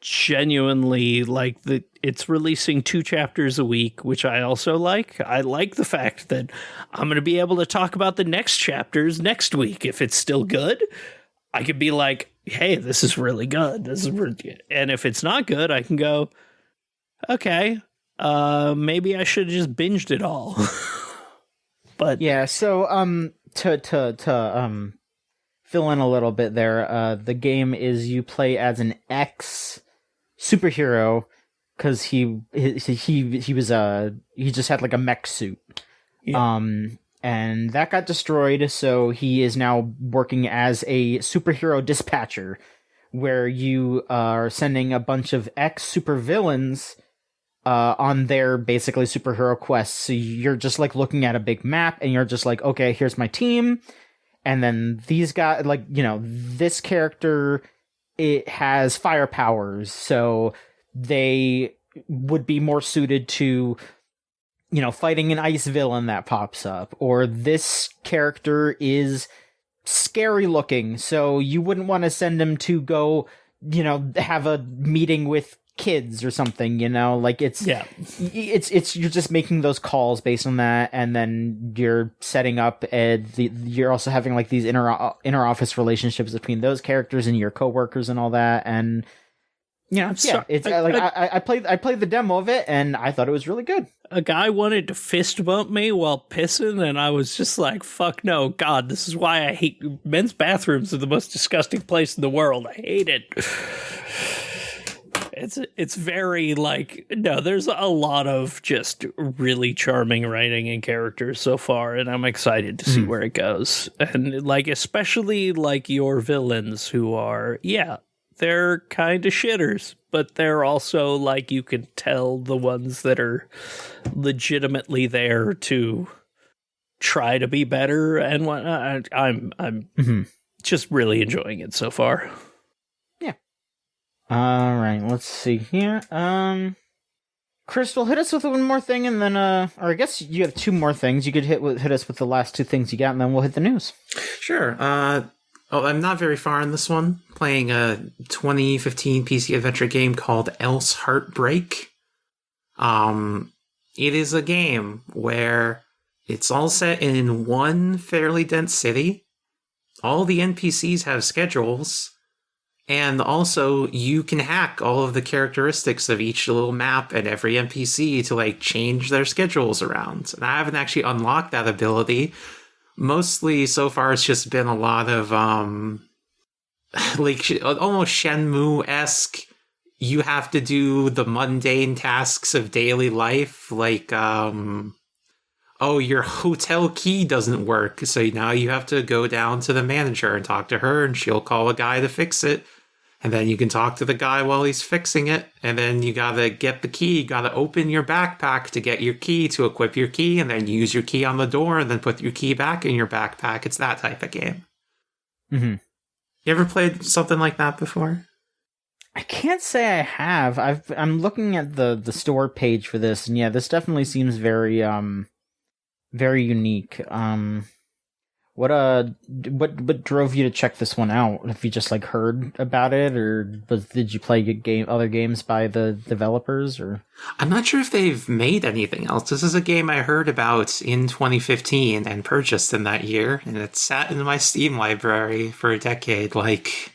genuinely like it's releasing 2 chapters a week, which I also like. I like the fact that I'm going to be able to talk about the next chapters next week if it's still good. I could be like, hey, this is really good. And if it's not good, I can go, okay, maybe I should have just binged it all. But yeah, so to fill in a little bit there, the game is you play as an ex superhero because he just had like a mech suit. Yeah. And that got destroyed, so he is now working as a superhero dispatcher, where you are sending a bunch of ex-supervillains on their basically superhero quests. So you're just like looking at a big map and you're just like, okay, here's my team. And then these guys, like, you know, this character, it has fire powers. So they would be more suited to, you know, fighting an ice villain that pops up. Or this character is scary looking. So you wouldn't want to send him to go, you know, have a meeting with kids or something, you know, like it's you're just making those calls based on that, and then you're setting up you're also having like these inter office relationships between those characters and your coworkers and all that, and you know, I played the demo of it and I thought it was really good. A guy wanted to fist bump me while pissing, and I was just like, fuck no, God, this is why I hate men's bathrooms are the most disgusting place in the world. I hate it. It's very like, no, there's a lot of just really charming writing and characters so far, and I'm excited to see where it goes. And like, especially like your villains who are, they're kind of shitters, but they're also like, you can tell the ones that are legitimately there to try to be better and whatnot. I'm just really enjoying it so far. All right, let's see here. Crystal, hit us with one more thing, and then, or I guess you have two more things. You could hit us with the last two things you got, and then we'll hit the news. Sure. I'm not very far in this one. Playing a 2015 PC adventure game called Else Heartbreak. It is a game where it's all set in one fairly dense city. All the NPCs have schedules. And also, you can hack all of the characteristics of each little map and every NPC to, like, change their schedules around. And I haven't actually unlocked that ability. Mostly, so far, it's just been a lot of, like, almost Shenmue-esque. You have to do the mundane tasks of daily life, like, oh, your hotel key doesn't work, so now you have to go down to the manager and talk to her, and she'll call a guy to fix it. And then you can talk to the guy while he's fixing it. And then you gotta get the key. You gotta open your backpack to get your key, to equip your key, and then use your key on the door, and then put your key back in your backpack. It's that type of game. Mm-hmm. You ever played something like that before? I can't say I have. I'm looking at the store page for this, and yeah, this definitely seems very very unique. What drove you to check this one out? Have you just like heard about it, or did you play other games by the developers? Or I'm not sure if they've made anything else. This is a game I heard about in 2015 and purchased in that year, and it sat in my Steam library for a decade, like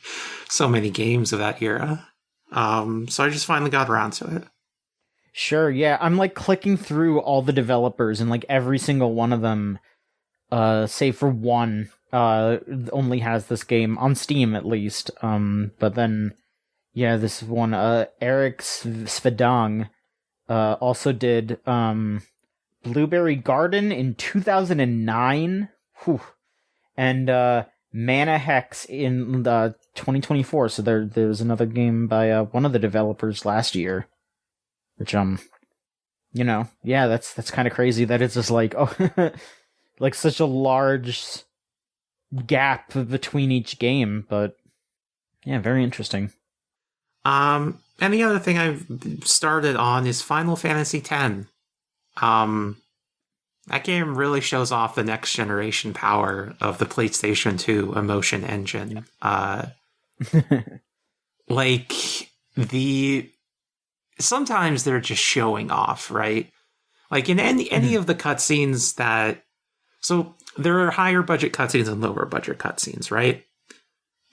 so many games of that era. So I just finally got around to it. Sure, yeah. I'm like clicking through all the developers, and like every single one of them, save for one, only has this game on Steam at least. But then, yeah, this one, Eric Svedang, also did Blueberry Garden in 2009, and Mana Hex in 2024. So there's another game by one of the developers last year, which you know, yeah, that's kind of crazy that it's just like, oh, like such a large gap between each game, but yeah, very interesting. And the other thing I've started on is Final Fantasy X. That game really shows off the next generation power of the PlayStation 2 Emotion Engine. Like, sometimes they're just showing off, right? Like in any of the cutscenes that... So there are higher budget cutscenes and lower budget cutscenes, right?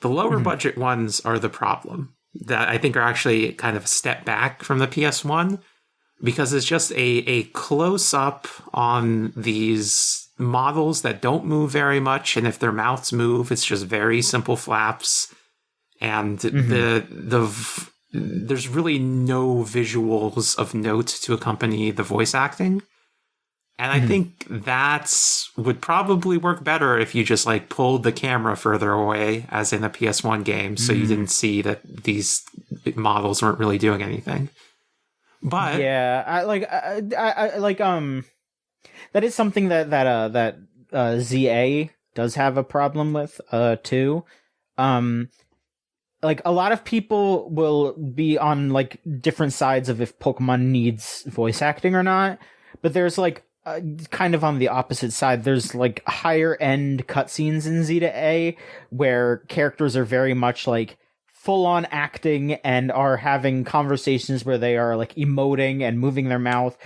The lower budget ones are the problem that I think are actually kind of a step back from the PS1, because it's just a close-up on these models that don't move very much, and if their mouths move, it's just very simple flaps, and there's really no visuals of note to accompany the voice acting. And I think that's would probably work better if you just like pulled the camera further away, as in a PS1 game, so you didn't see that these models weren't really doing anything. But yeah, I like that is something that ZA does have a problem with too. Like a lot of people will be on like different sides of if Pokemon needs voice acting or not, but there's like kind of on the opposite side, there's like higher end cutscenes in Z to A where characters are very much like full on acting and are having conversations where they are like emoting and moving their mouth,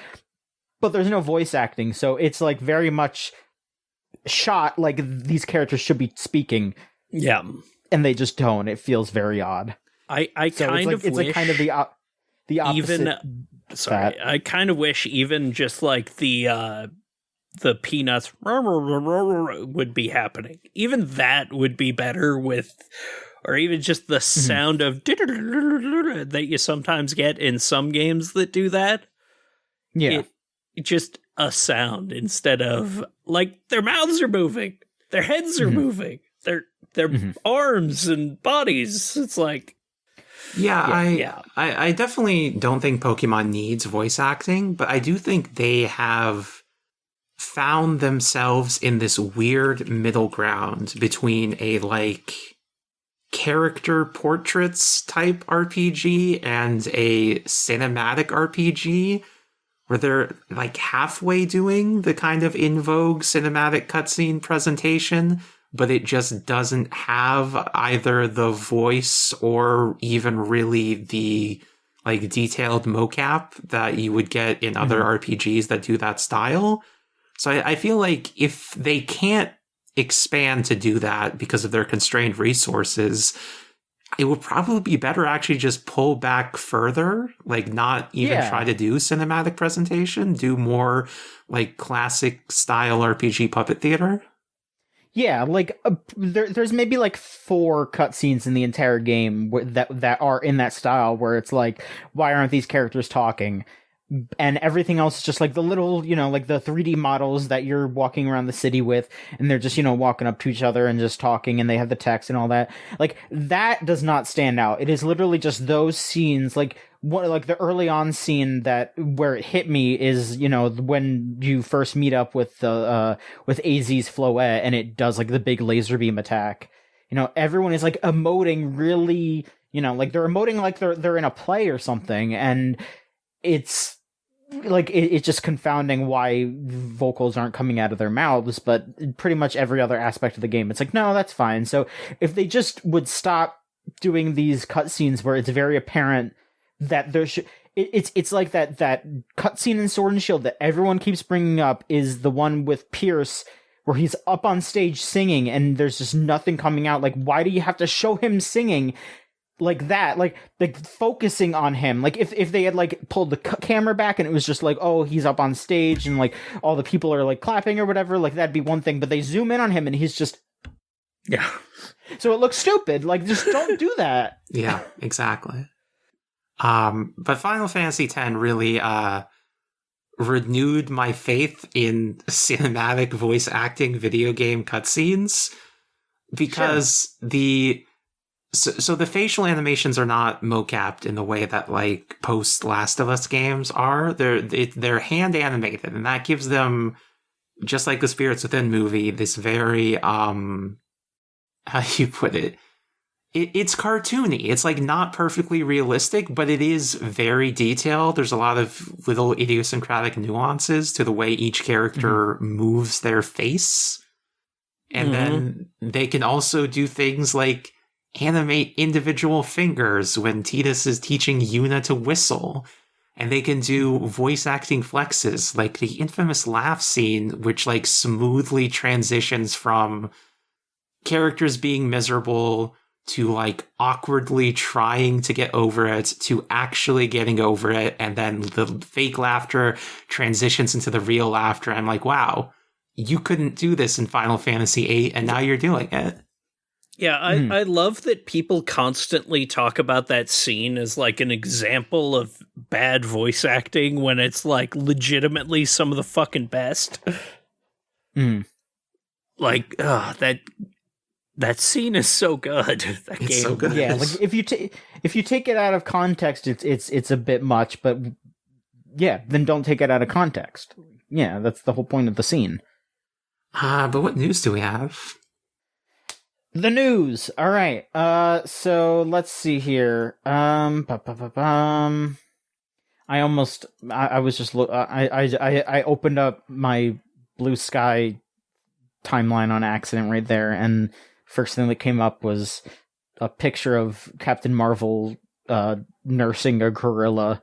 but there's no voice acting. So it's like very much shot like these characters should be speaking. Yeah. And they just don't. It feels very odd. I kind of wish kind of the opposite. Even I kind of wish even just like the peanuts would be happening. Even that would be better with, or even just the sound of that you sometimes get in some games that do that. Yeah, just a sound instead of like their mouths are moving, their heads are moving, their arms and bodies. It's like. I definitely don't think Pokemon needs voice acting, but I do think they have found themselves in this weird middle ground between a like character portraits type RPG and a cinematic RPG, where they're like halfway doing the kind of in vogue cinematic cutscene presentation, but it just doesn't have either the voice or even really the like detailed mocap that you would get in other RPGs that do that style. So I feel like if they can't expand to do that because of their constrained resources, it would probably be better actually just pull back further, like not even try to do cinematic presentation, do more like classic style RPG puppet theater. Yeah, like there's maybe like 4 cutscenes in the entire game that are in that style, where it's like, why aren't these characters talking? And everything else is just like the little, like the 3D models that you're walking around the city with, and they're just, walking up to each other and just talking, and they have the text and all that. Like, that does not stand out. It is literally just those scenes, like the early on scene where it hit me is, when you first meet up with AZ's Floette, and it does like the big laser beam attack. Everyone is like emoting really, like they're emoting like they're in a play or something, and it's like it's just confounding why vocals aren't coming out of their mouths, but pretty much every other aspect of the game, it's like, no, that's fine. So if they just would stop doing these cutscenes where it's very apparent that there should, it's like that cutscene in Sword and Shield that everyone keeps bringing up is the one with Pierce, where he's up on stage singing and there's just nothing coming out. Like, why do you have to show him singing like that? Like focusing on him. Like if they had like pulled the camera back and it was just like, oh, he's up on stage and like all the people are like clapping or whatever, like that'd be one thing. But they zoom in on him and he's just, so it looks stupid. Like, just don't do that. Yeah, exactly. But Final Fantasy X really renewed my faith in cinematic voice acting video game cutscenes, because So the facial animations are not mocapped in the way that like post Last of Us games are. They're hand animated, and that gives them, just like the Spirits Within movie, this very how do you put it? It's cartoony. It's like not perfectly realistic, but it is very detailed. There's a lot of little idiosyncratic nuances to the way each character moves their face, and then they can also do things like animate individual fingers when Tidus is teaching Yuna to whistle, and they can do voice acting flexes like the infamous laugh scene, which like smoothly transitions from characters being miserable to like awkwardly trying to get over it to actually getting over it, and then the fake laughter transitions into the real laughter. I'm like, wow, you couldn't do this in Final Fantasy VIII, and now you're doing it. Yeah, I love that people constantly talk about that scene as like an example of bad voice acting when it's like legitimately some of the fucking best. Like, that scene is so good. That it's game, so good. Yeah, like if you take it out of context, it's a bit much, but yeah, then don't take it out of context. Yeah, that's the whole point of the scene. But what news do we have? The news. All right. So let's see here. I opened up my Blue Sky timeline on accident right there, and first thing that came up was a picture of Captain Marvel nursing a gorilla.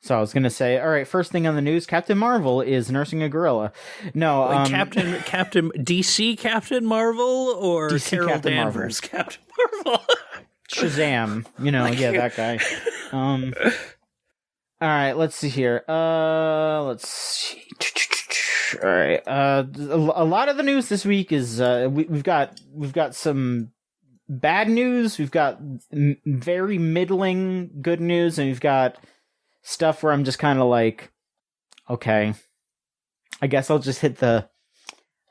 So I was gonna say, all right, first thing on the news, Captain Marvel is nursing a gorilla. No, Captain DC Captain Marvel or DC Carol Captain Danvers Marvel. Captain Marvel. Shazam, that guy. All right, let's see here. Let's see. All right. A lot of the news this week is we've got some bad news. We've got very middling good news, and we've got stuff where I'm just kind of like, okay, I guess I'll just hit the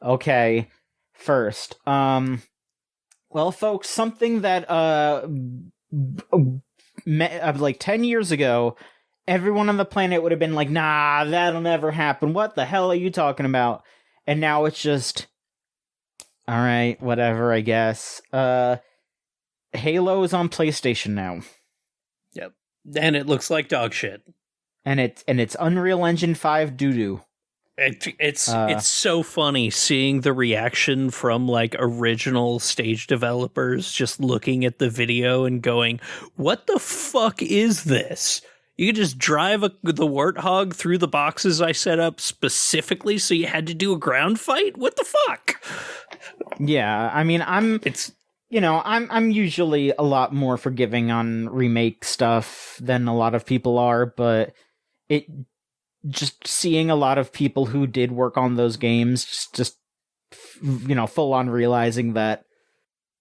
okay first. Well, folks, something that like 10 years ago, everyone on the planet would have been like, nah, that'll never happen. What the hell are you talking about? And now it's just, all right, whatever, I guess. Halo is on PlayStation now. Yep. And it looks like dog shit. And it's Unreal Engine 5 doo-doo. It's so funny seeing the reaction from like original stage developers just looking at the video and going, what the fuck is this? You could just drive the Warthog through the boxes I set up specifically so you had to do a ground fight? What the fuck? Yeah, I mean, I'm usually a lot more forgiving on remake stuff than a lot of people are, but it just seeing a lot of people who did work on those games just full on realizing that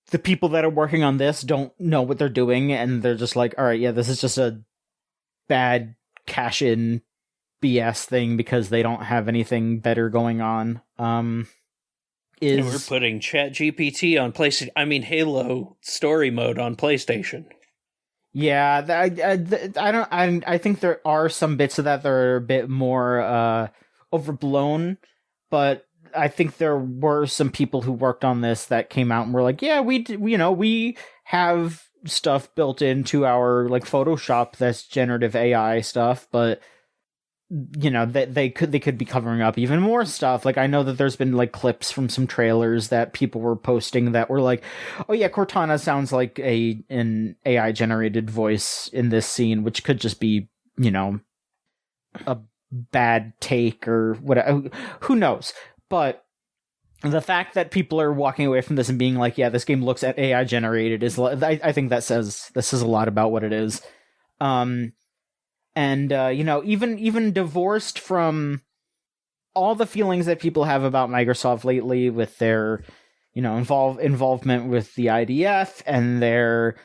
the people that are working on this don't know what they're doing, and they're just like, all right, yeah, this is just a bad cash-in BS thing because they don't have anything better going on. And we're putting ChatGPT on PlayStation. I mean, Halo story mode on PlayStation. Yeah, I think there are some bits of that are a bit more overblown, but I think there were some people who worked on this that came out and were like, yeah, we have stuff built into our like Photoshop that's generative AI stuff, but they could be covering up even more stuff. Like, I know that there's been like clips from some trailers that people were posting that were like, oh yeah, Cortana sounds like an AI generated voice in this scene, which could just be a bad take or whatever, who knows. But the fact that people are walking away from this and being like, yeah, this game looks at AI generated is, I think that says a lot about what it is. And even divorced from all the feelings that people have about Microsoft lately with their, involvement with the IDF and their,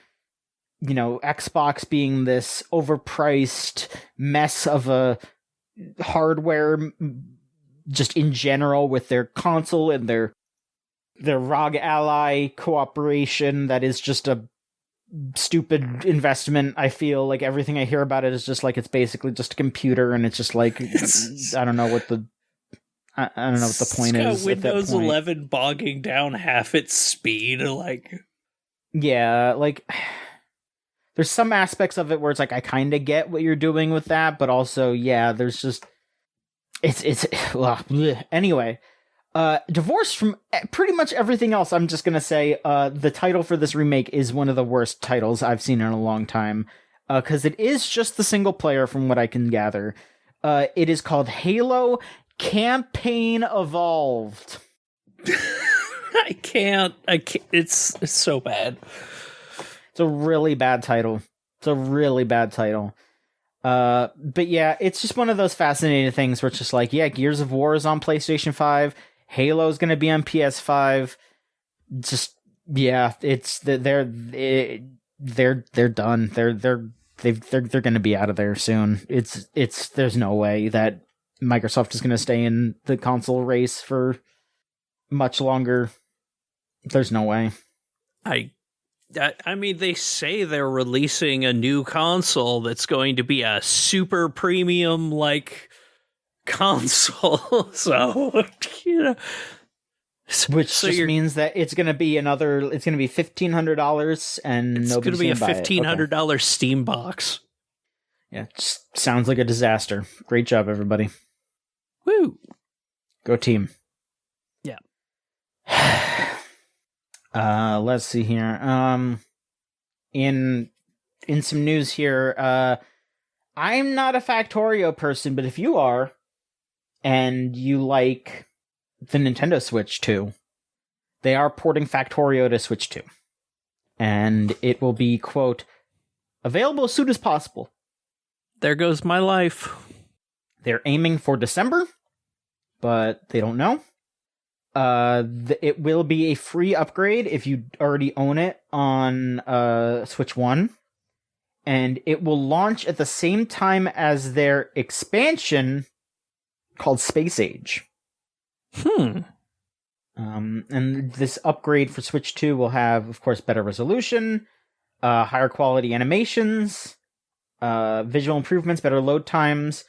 Xbox being this overpriced mess of a hardware, just in general with their console and their ROG Ally cooperation that is just a stupid investment. I feel like everything I hear about it is just like it's basically just a computer, and it's just like I don't know what the point is. Windows 11 bogging down half its speed, like yeah, like there's some aspects of it where it's like I kind of get what you're doing with that, but also yeah, there's just it's anyway. Divorced from pretty much everything else, I'm just gonna say the title for this remake is one of the worst titles I've seen in a long time, because it is just the single player from what I can gather. It is called Halo Campaign Evolved. I can't. It's so bad. It's a really bad title. But yeah, it's just one of those fascinating things where it's just like, yeah, Gears of War is on PlayStation 5. Halo is going to be on PS5. Just Yeah, they're done. They're going to be out of there soon. There's no way that Microsoft is going to stay in the console race for much longer. There's no way. I mean, they say they're releasing a new console that's going to be a super premium like console. So, you know, which just means that it's going to be $1,500 and it's going to be a $1,500 Steam box. Yeah, just sounds like a disaster. Great job, everybody. Woo! Go team. Yeah. Let's see here. In some news here, I'm not a Factorio person, but if you are, and you like the Nintendo Switch 2, they are porting Factorio to Switch 2. And it will be, quote, available as soon as possible. There goes my life. They're aiming for December, but they don't know. It will be a free upgrade if you already own it on Switch 1. And it will launch at the same time as their expansion called Space Age. And this upgrade for Switch 2 will have, of course, better resolution, higher quality animations, visual improvements, better load times,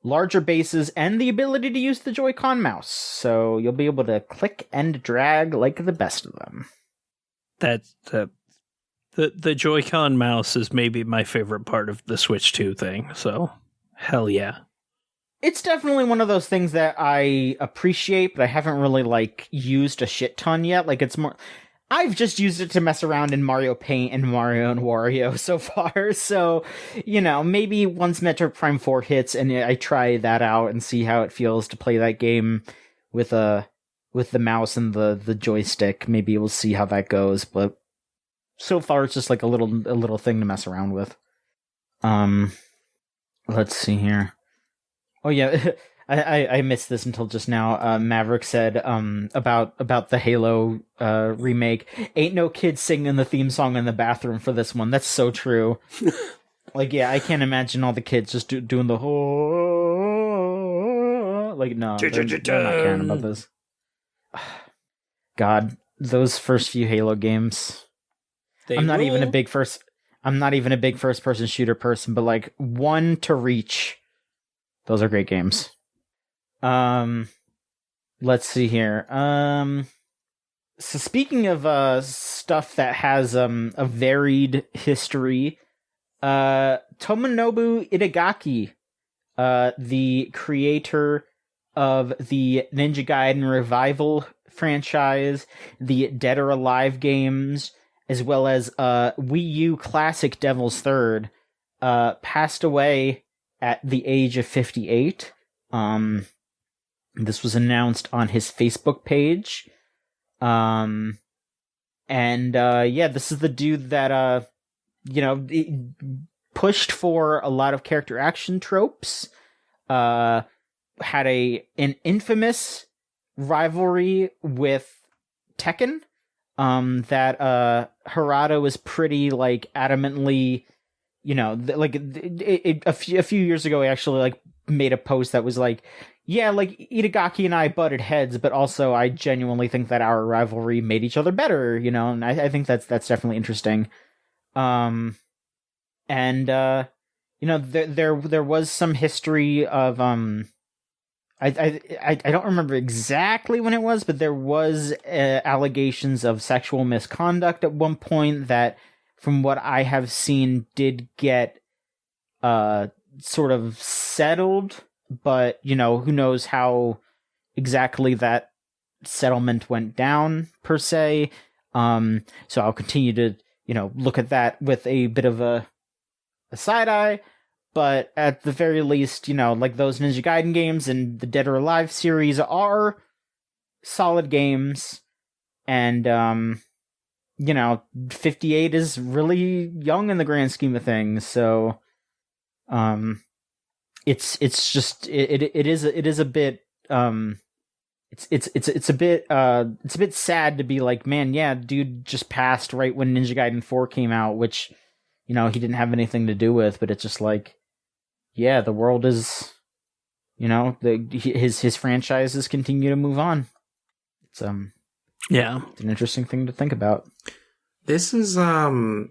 larger bases, and the ability to use the Joy-Con mouse. So you'll be able to click and drag like the best of them. The Joy-Con mouse is maybe my favorite part of the Switch 2 thing. So hell yeah. It's definitely one of those things that I appreciate, but I haven't really used a shit ton yet. It's more, I've just used it to mess around in Mario Paint and Mario and Wario so far. So, maybe once Metroid Prime 4 hits and I try that out and see how it feels to play that game with the mouse and the joystick, maybe we'll see how that goes. But so far, it's just a little thing to mess around with. Let's see here. Oh yeah, I missed this until just now. Maverick said about the Halo remake, ain't no kids singing the theme song in the bathroom for this one. That's so true. Yeah, I can't imagine all the kids just doing the whole no, they're not caring about this. God, those first few Halo games. I'm not even a big first person shooter person, but one to Reach. Those are great games. Let's see here. So speaking of stuff that has a varied history, Tomonobu Itagaki, the creator of the Ninja Gaiden Revival franchise, the Dead or Alive games, as well as Wii U classic Devil's Third, passed away at the age of 58. This was announced on his Facebook page. This is the dude that, pushed for a lot of character action tropes, had an infamous rivalry with Tekken, that Harada was pretty, adamantly, a few years ago, he actually made a post that was Itagaki and I butted heads, but also I genuinely think that our rivalry made each other better, and I think that's definitely interesting. There was some history of I don't remember exactly when it was, but there was allegations of sexual misconduct at one point that, from what I have seen, did get sort of settled, but who knows how exactly that settlement went down per se. So I'll continue to look at that with a bit of a side eye, but at the very least, those Ninja Gaiden games and the Dead or Alive series are solid games, and 58 is really young in the grand scheme of things. So, it's just it is a bit it's a bit sad to be like, man, yeah, dude just passed right when Ninja Gaiden 4 came out, which, he didn't have anything to do with, but it's just like, yeah, the world is, his franchises continue to move on. It's it's an interesting thing to think about. This is Itagaki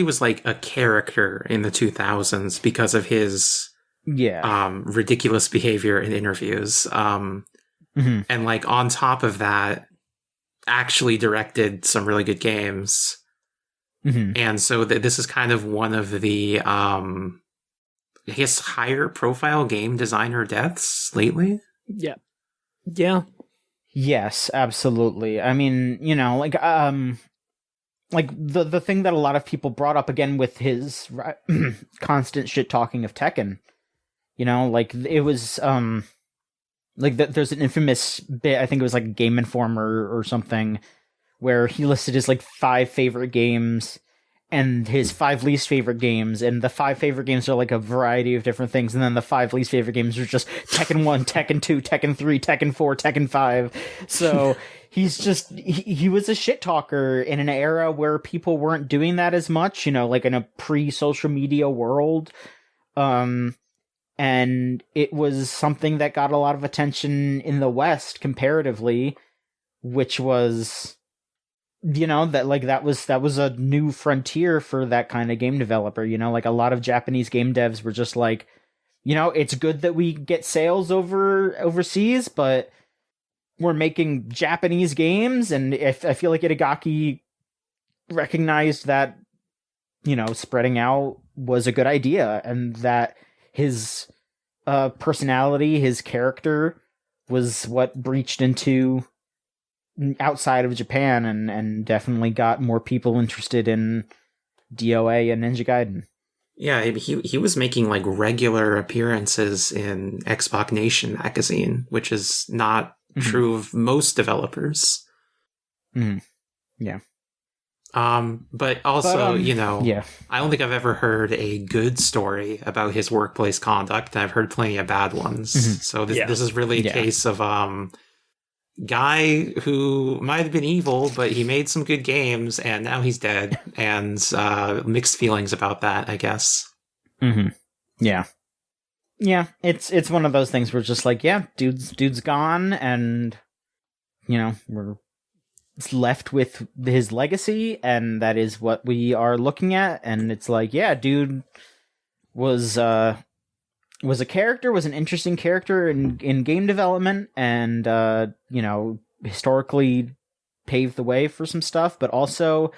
was like a character in the 2000s because of his ridiculous behavior in interviews. And like on top of that, actually directed some really good games. And so this is kind of one of the I guess higher profile game designer deaths lately. Yeah. Yes, absolutely. I mean, like the thing that a lot of people brought up again with his constant shit talking of Tekken, like it was there's an infamous bit, I think it was like Game Informer or something, where he listed his like 5 favorite games and his 5 least favorite games, and the 5 favorite games are like a variety of different things, and then the 5 least favorite games are just Tekken 1, Tekken 2, Tekken 3, Tekken 4, Tekken 5. So he's just, he was a shit talker in an era where people weren't doing that as much, like in a pre-social media world. And it was something that got a lot of attention in the West comparatively, which was, that was a new frontier for that kind of game developer. Like a lot of Japanese game devs were just like, it's good that we get sales overseas, but we're making Japanese games. And I feel like Itagaki recognized that, spreading out was a good idea, and that his personality, his character, was what breached into outside of Japan and definitely got more people interested in DOA and Ninja Gaiden. Yeah, he was making like regular appearances in Xbox Nation magazine, which is not true of most developers. Yeah. But also, I don't think I've ever heard a good story about his workplace conduct. I've heard plenty of bad ones. So this is really a case of guy who might have been evil, but he made some good games, and now he's dead, and mixed feelings about that, I guess. Yeah, it's one of those things where it's just like, yeah, dude's gone, and we're left with his legacy, and that is what we are looking at. And it's like, yeah, dude was a character, was an interesting character in game development, and historically paved the way for some stuff, but also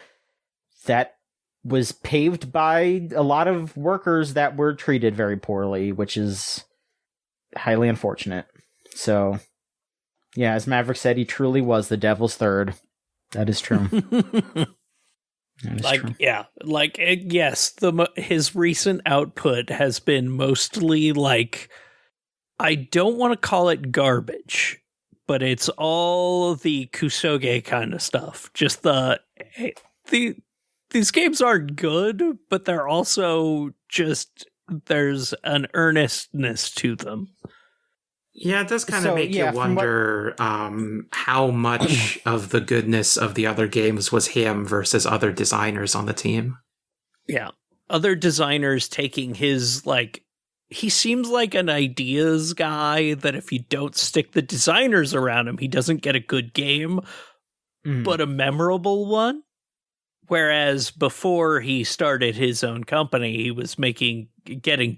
that was paved by a lot of workers that were treated very poorly, which is highly unfortunate. So yeah, as Maverick said, he truly was the devil's third. That is true. Yes, his recent output has been mostly like, I don't want to call it garbage, but it's all the Kusoge kind of stuff. Just these games aren't good, but they're also just, there's an earnestness to them. Yeah, it does kind of make you wonder how much of the goodness of the other games was him versus other designers on the team. Yeah. Other designers taking his, he seems like an ideas guy that if you don't stick the designers around him, he doesn't get a good game, but a memorable one. Whereas before he started his own company, he was getting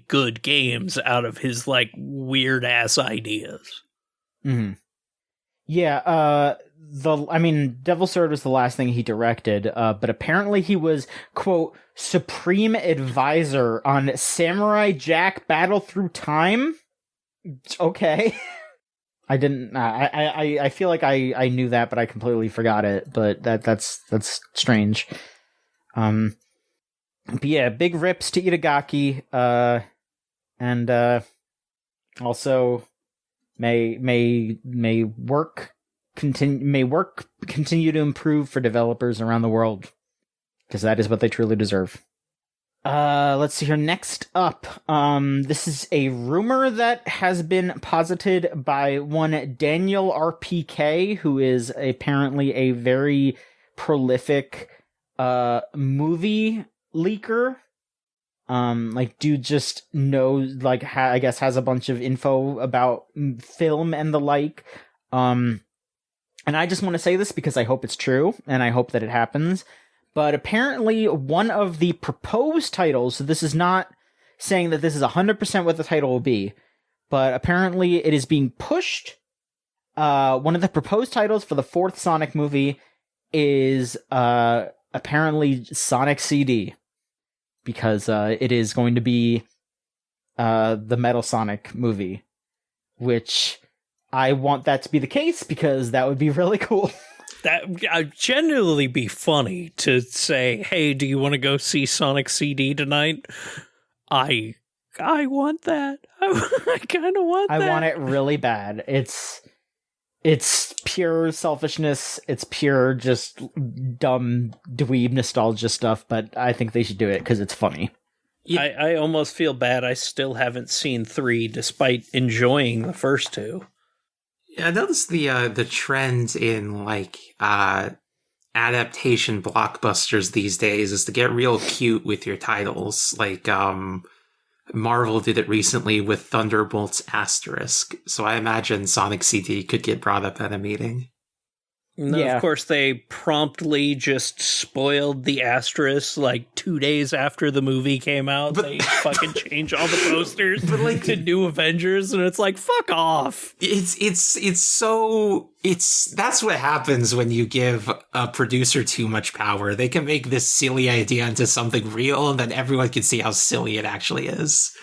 good games out of his weird ass ideas. Yeah, Devil's Third was the last thing he directed, but apparently he was, quote, supreme advisor on Samurai Jack Battle Through Time. Okay. I didn't. I feel like I knew that, but I completely forgot it. But that's strange. But yeah, big rips to Itagaki. And also may work continue to improve for developers around the world, because that is what they truly deserve. Let's see here. Next up, this is a rumor that has been posited by one Daniel RPK, who is apparently a very prolific movie leaker. Dude just knows, I guess has a bunch of info about film and the like. And I just want to say this because I hope it's true, and I hope that it happens. But apparently one of the proposed titles, so this is not saying that this is 100% what the title will be, but apparently it is being pushed. One of the proposed titles for the fourth Sonic movie is apparently Sonic CD, because it is going to be the Metal Sonic movie, which I want that to be the case because that would be really cool. That would genuinely be funny to say, hey, do you want to go see Sonic CD tonight? I want that. I kind of want that. I want it really bad. It's pure selfishness. It's pure just dumb dweeb nostalgia stuff, but I think they should do it because it's funny. I almost feel bad I still haven't seen 3 despite enjoying the first 2. Yeah, I noticed the trend in adaptation blockbusters these days is to get real cute with your titles. Marvel did it recently with Thunderbolts Asterisk, so I imagine Sonic CD could get brought up at a meeting. No, yeah. Of course, they promptly just spoiled the asterisk 2 days after the movie came out. They fucking changed all the posters to New Avengers, and it's fuck off. That's what happens when you give a producer too much power. They can make this silly idea into something real, and then everyone can see how silly it actually is.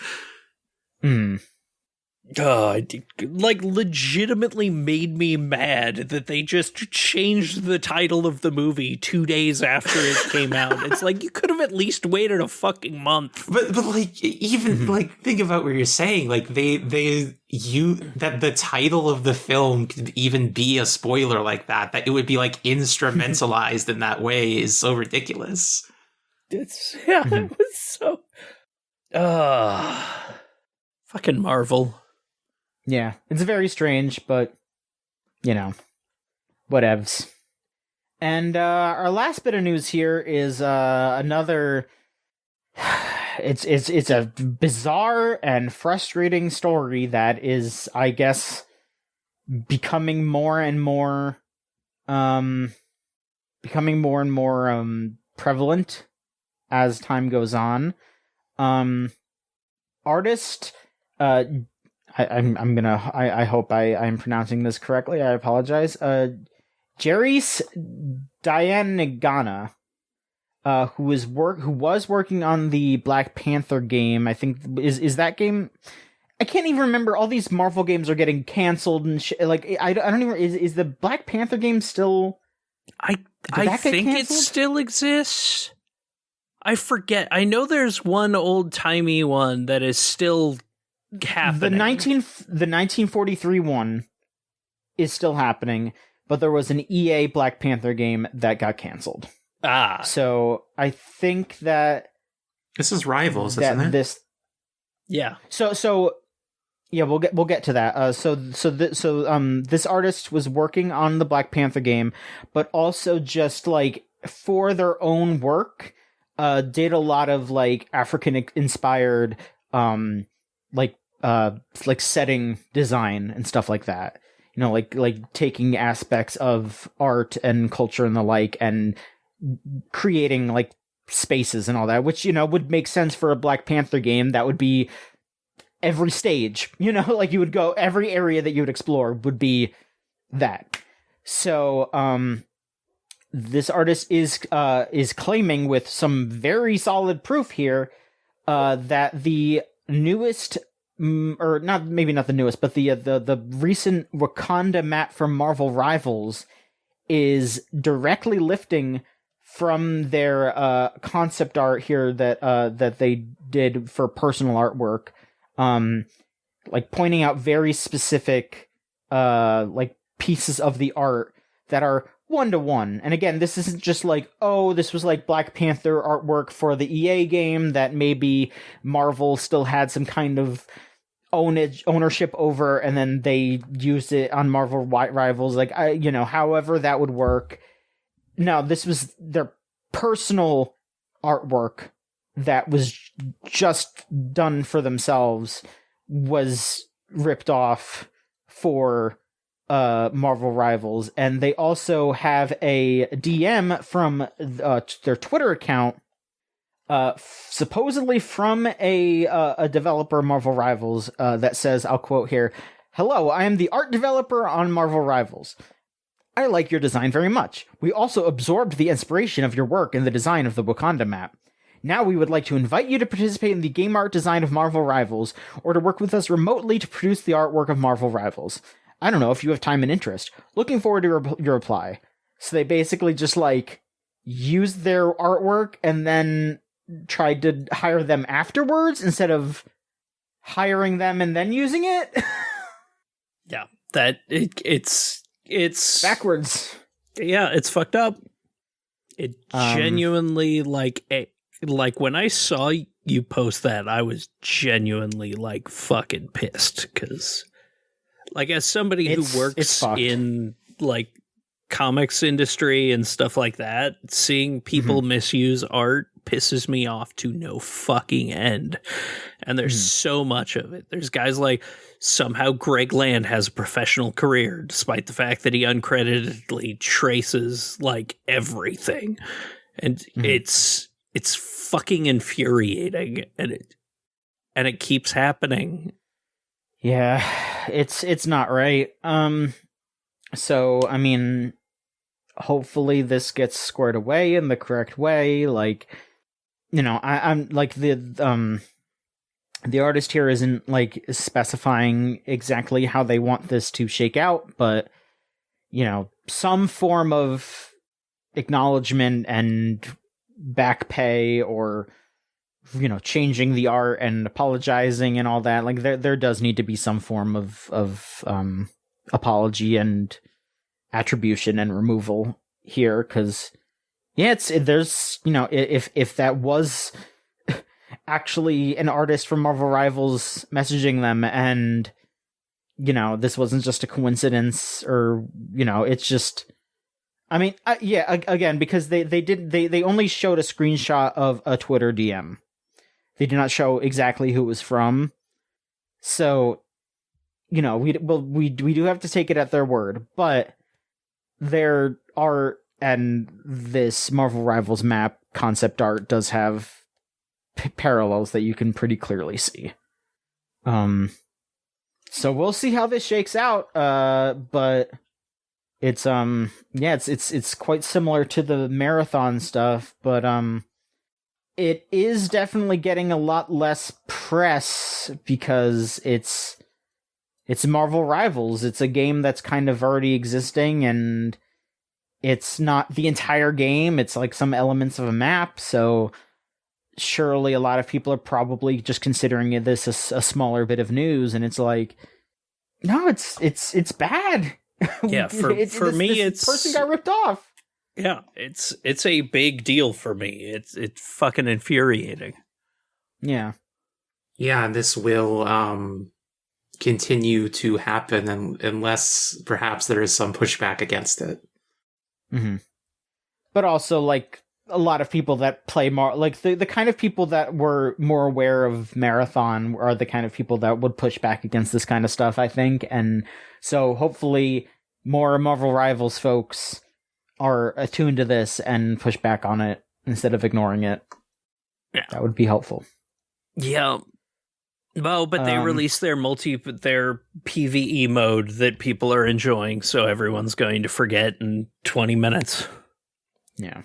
Legitimately made me mad that they just changed the title of the movie 2 days after it came out. It's you could have at least waited a fucking month. But think about what you're saying. That the title of the film could even be a spoiler that it would be instrumentalized in that way is so ridiculous. It was so fucking Marvel. Yeah, it's very strange, but, whatevs. And our last bit of news here is another... It's a bizarre and frustrating story that is, I guess, becoming more and more prevalent as time goes on. Artist... I hope I'm pronouncing this correctly. I apologize. Jeryce Dianingana, who was working on the Black Panther game. I think is that game. I can't even remember. All these Marvel games are getting canceled and shit. I don't even. Is the Black Panther game still? I think it still exists. I forget. I know there's one old timey one that is still happening. The 1943 one is still happening, but there was an EA Black Panther game that got canceled. So I think that this is Rivals, isn't it? Yeah. So yeah, we'll get to that. This artist was working on the Black Panther game, but also just for their own work, did a lot of African inspired setting design and stuff like that. Taking aspects of art and culture and the like, and creating spaces and all that, which would make sense for a Black Panther game. That would be every stage. You would go, every area that you would explore would be that. So this artist is claiming with some very solid proof here that the newest, or maybe not the newest, but the recent Wakanda map from Marvel Rivals is directly lifting from their concept art here that they did for personal artwork, pointing out very specific pieces of the art that are 1-to-1. And again, this isn't just like, oh, this was like Black Panther artwork for the EA game that maybe Marvel still had some kind of ownership over, and then they used it on Marvel Rivals. Like, however that would work. No, this was their personal artwork that was just done for themselves, was ripped off for Marvel Rivals. And they also have a DM from their Twitter account, supposedly from a developer, Marvel Rivals, that says, I'll quote here, "Hello, I am the art developer on Marvel Rivals. I like your design very much. We also absorbed the inspiration of your work in the design of the Wakanda map. Now we would like to invite you to participate in the game art design of Marvel Rivals, or to work with us remotely to produce the artwork of Marvel Rivals. I don't know if you have time and interest. Looking forward to your reply." So they basically just, like, used their artwork and then tried to hire them afterwards instead of hiring them and then using it. Yeah, it's backwards. Yeah, it's fucked up. It genuinely, like when I saw you post that, I was genuinely, like, fucking pissed, because, like, as somebody who works in, like, comics industry and stuff like that, seeing people misuse art pisses me off to no fucking end. And there's so much of it. There's guys like, somehow Greg Land has a professional career, despite the fact that he uncreditedly traces, like, everything. And it's fucking infuriating, and it keeps happening. Yeah, it's not right. So, I mean, hopefully this gets squared away in the correct way. Like, I'm like, the artist here isn't, like, specifying exactly how they want this to shake out, but, some form of acknowledgement and back pay, or, changing the art and apologizing and all that. Like, there does need to be some form of apology and attribution and removal here, because there's if that was actually an artist from Marvel Rivals messaging them, and this wasn't just a coincidence, or it's just, I mean, again, because they only showed a screenshot of a Twitter DM. They did not show exactly who it was from, so we do have to take it at their word, but their art and this Marvel Rivals map concept art does have parallels that you can pretty clearly see. So we'll see how this shakes out. But it's it's quite similar to the marathon stuff, but it is definitely getting a lot less press because it's Marvel Rivals. It's a game that's kind of already existing, and it's not the entire game. It's like some elements of a map, so surely a lot of people are probably just considering this a smaller bit of news, and it's like, no, it's bad. Yeah, for me, this person got ripped off. Yeah, it's a big deal for me. It's fucking infuriating. Yeah. Yeah, this will continue to happen unless perhaps there is some pushback against it. Mm-hmm. But also, like, a lot of people that play more, like, the kind of people that were more aware of Marathon are the kind of people that would push back against this kind of stuff, I think. And so hopefully more Marvel Rivals folks are attuned to this and push back on it instead of ignoring it. Yeah. That would be helpful. Yeah. Well, but they released their PvE mode that people are enjoying, so everyone's going to forget in 20 minutes. Yeah.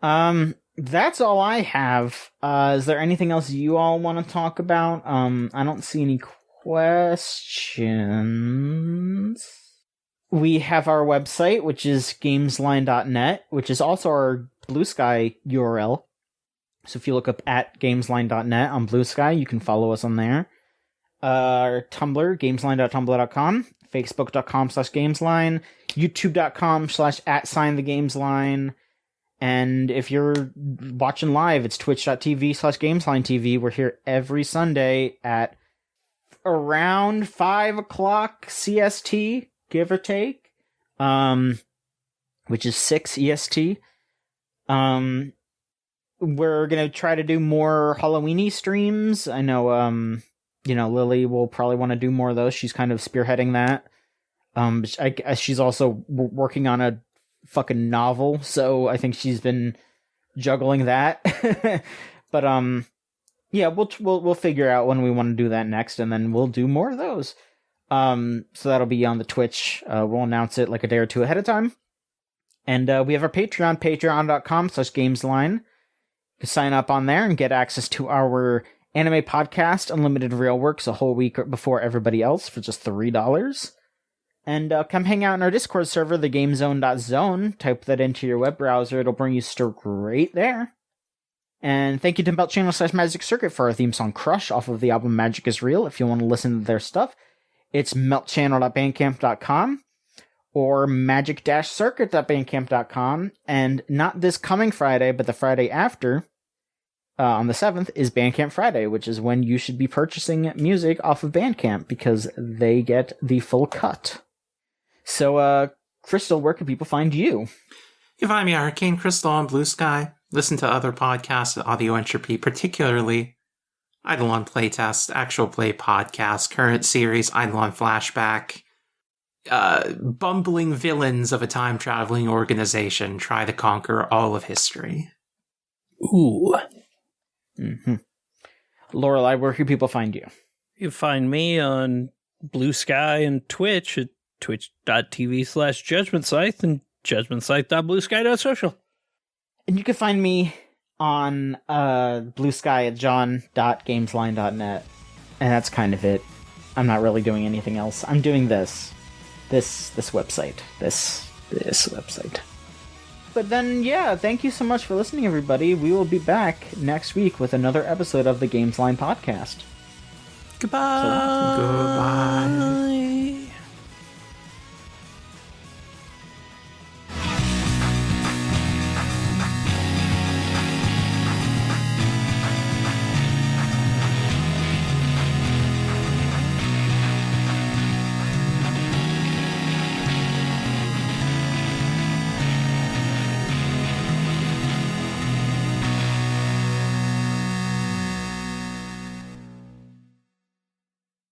That's all I have. Is there anything else you all want to talk about? I don't see any questions. We have our website, which is gamesline.net, which is also our Blue Sky URL. So if you look up at gamesline.net on Blue Sky, you can follow us on there. Our Tumblr, gamesline.tumblr.com, facebook.com/gamesline, youtube.com/@signthegamesline, and if you're watching live, it's twitch.tv/gameslinetv. We're here every Sunday at around 5 o'clock CST, give or take, which is 6 EST. We're gonna try to do more Halloween-y streams. I know, Lily will probably want to do more of those. She's kind of spearheading that. She's also working on a fucking novel, so I think she's been juggling that. But yeah, we'll figure out when we want to do that next, and then we'll do more of those. So that'll be on the Twitch. We'll announce it like a day or two ahead of time. And we have our Patreon, patreon.com/gamesline. You can sign up on there and get access to our anime podcast, Unlimited Real Works, a whole week before everybody else for just $3. And come hang out in our Discord server, thegamezone.zone. Type that into your web browser. It'll bring you straight there. And thank you to Melt Channel/Magic Circuit for our theme song Crush off of the album Magic is Real. If you want to listen to their stuff, it's meltchannel.bandcamp.com or magic-circuit.bandcamp.com. And not this coming Friday, but the Friday after, on the 7th, is Bandcamp Friday, which is when you should be purchasing music off of Bandcamp because they get the full cut. So, Crystal, where can people find you? You can find me at Arcane Crystal on Blue Sky. Listen to other podcasts at Audio Entropy, particularly Eidolon Playtest, Actual Play Podcast, current series Eidolon Flashback, bumbling villains of a time-traveling organization try to conquer all of history. Ooh. Mm-hmm. Lorelai, where can people find you? You find me on Blue Sky and Twitch at twitch.tv/judgmentscythe and judgmentscythe.bluesky.social. And you can find me on Blue Sky at john.gamesline.net. And that's kind of it. I'm not really doing anything else. I'm doing this website. This website. But then, yeah, thank you so much for listening, everybody. We will be back next week with another episode of the Gamesline podcast. Goodbye. Goodbye.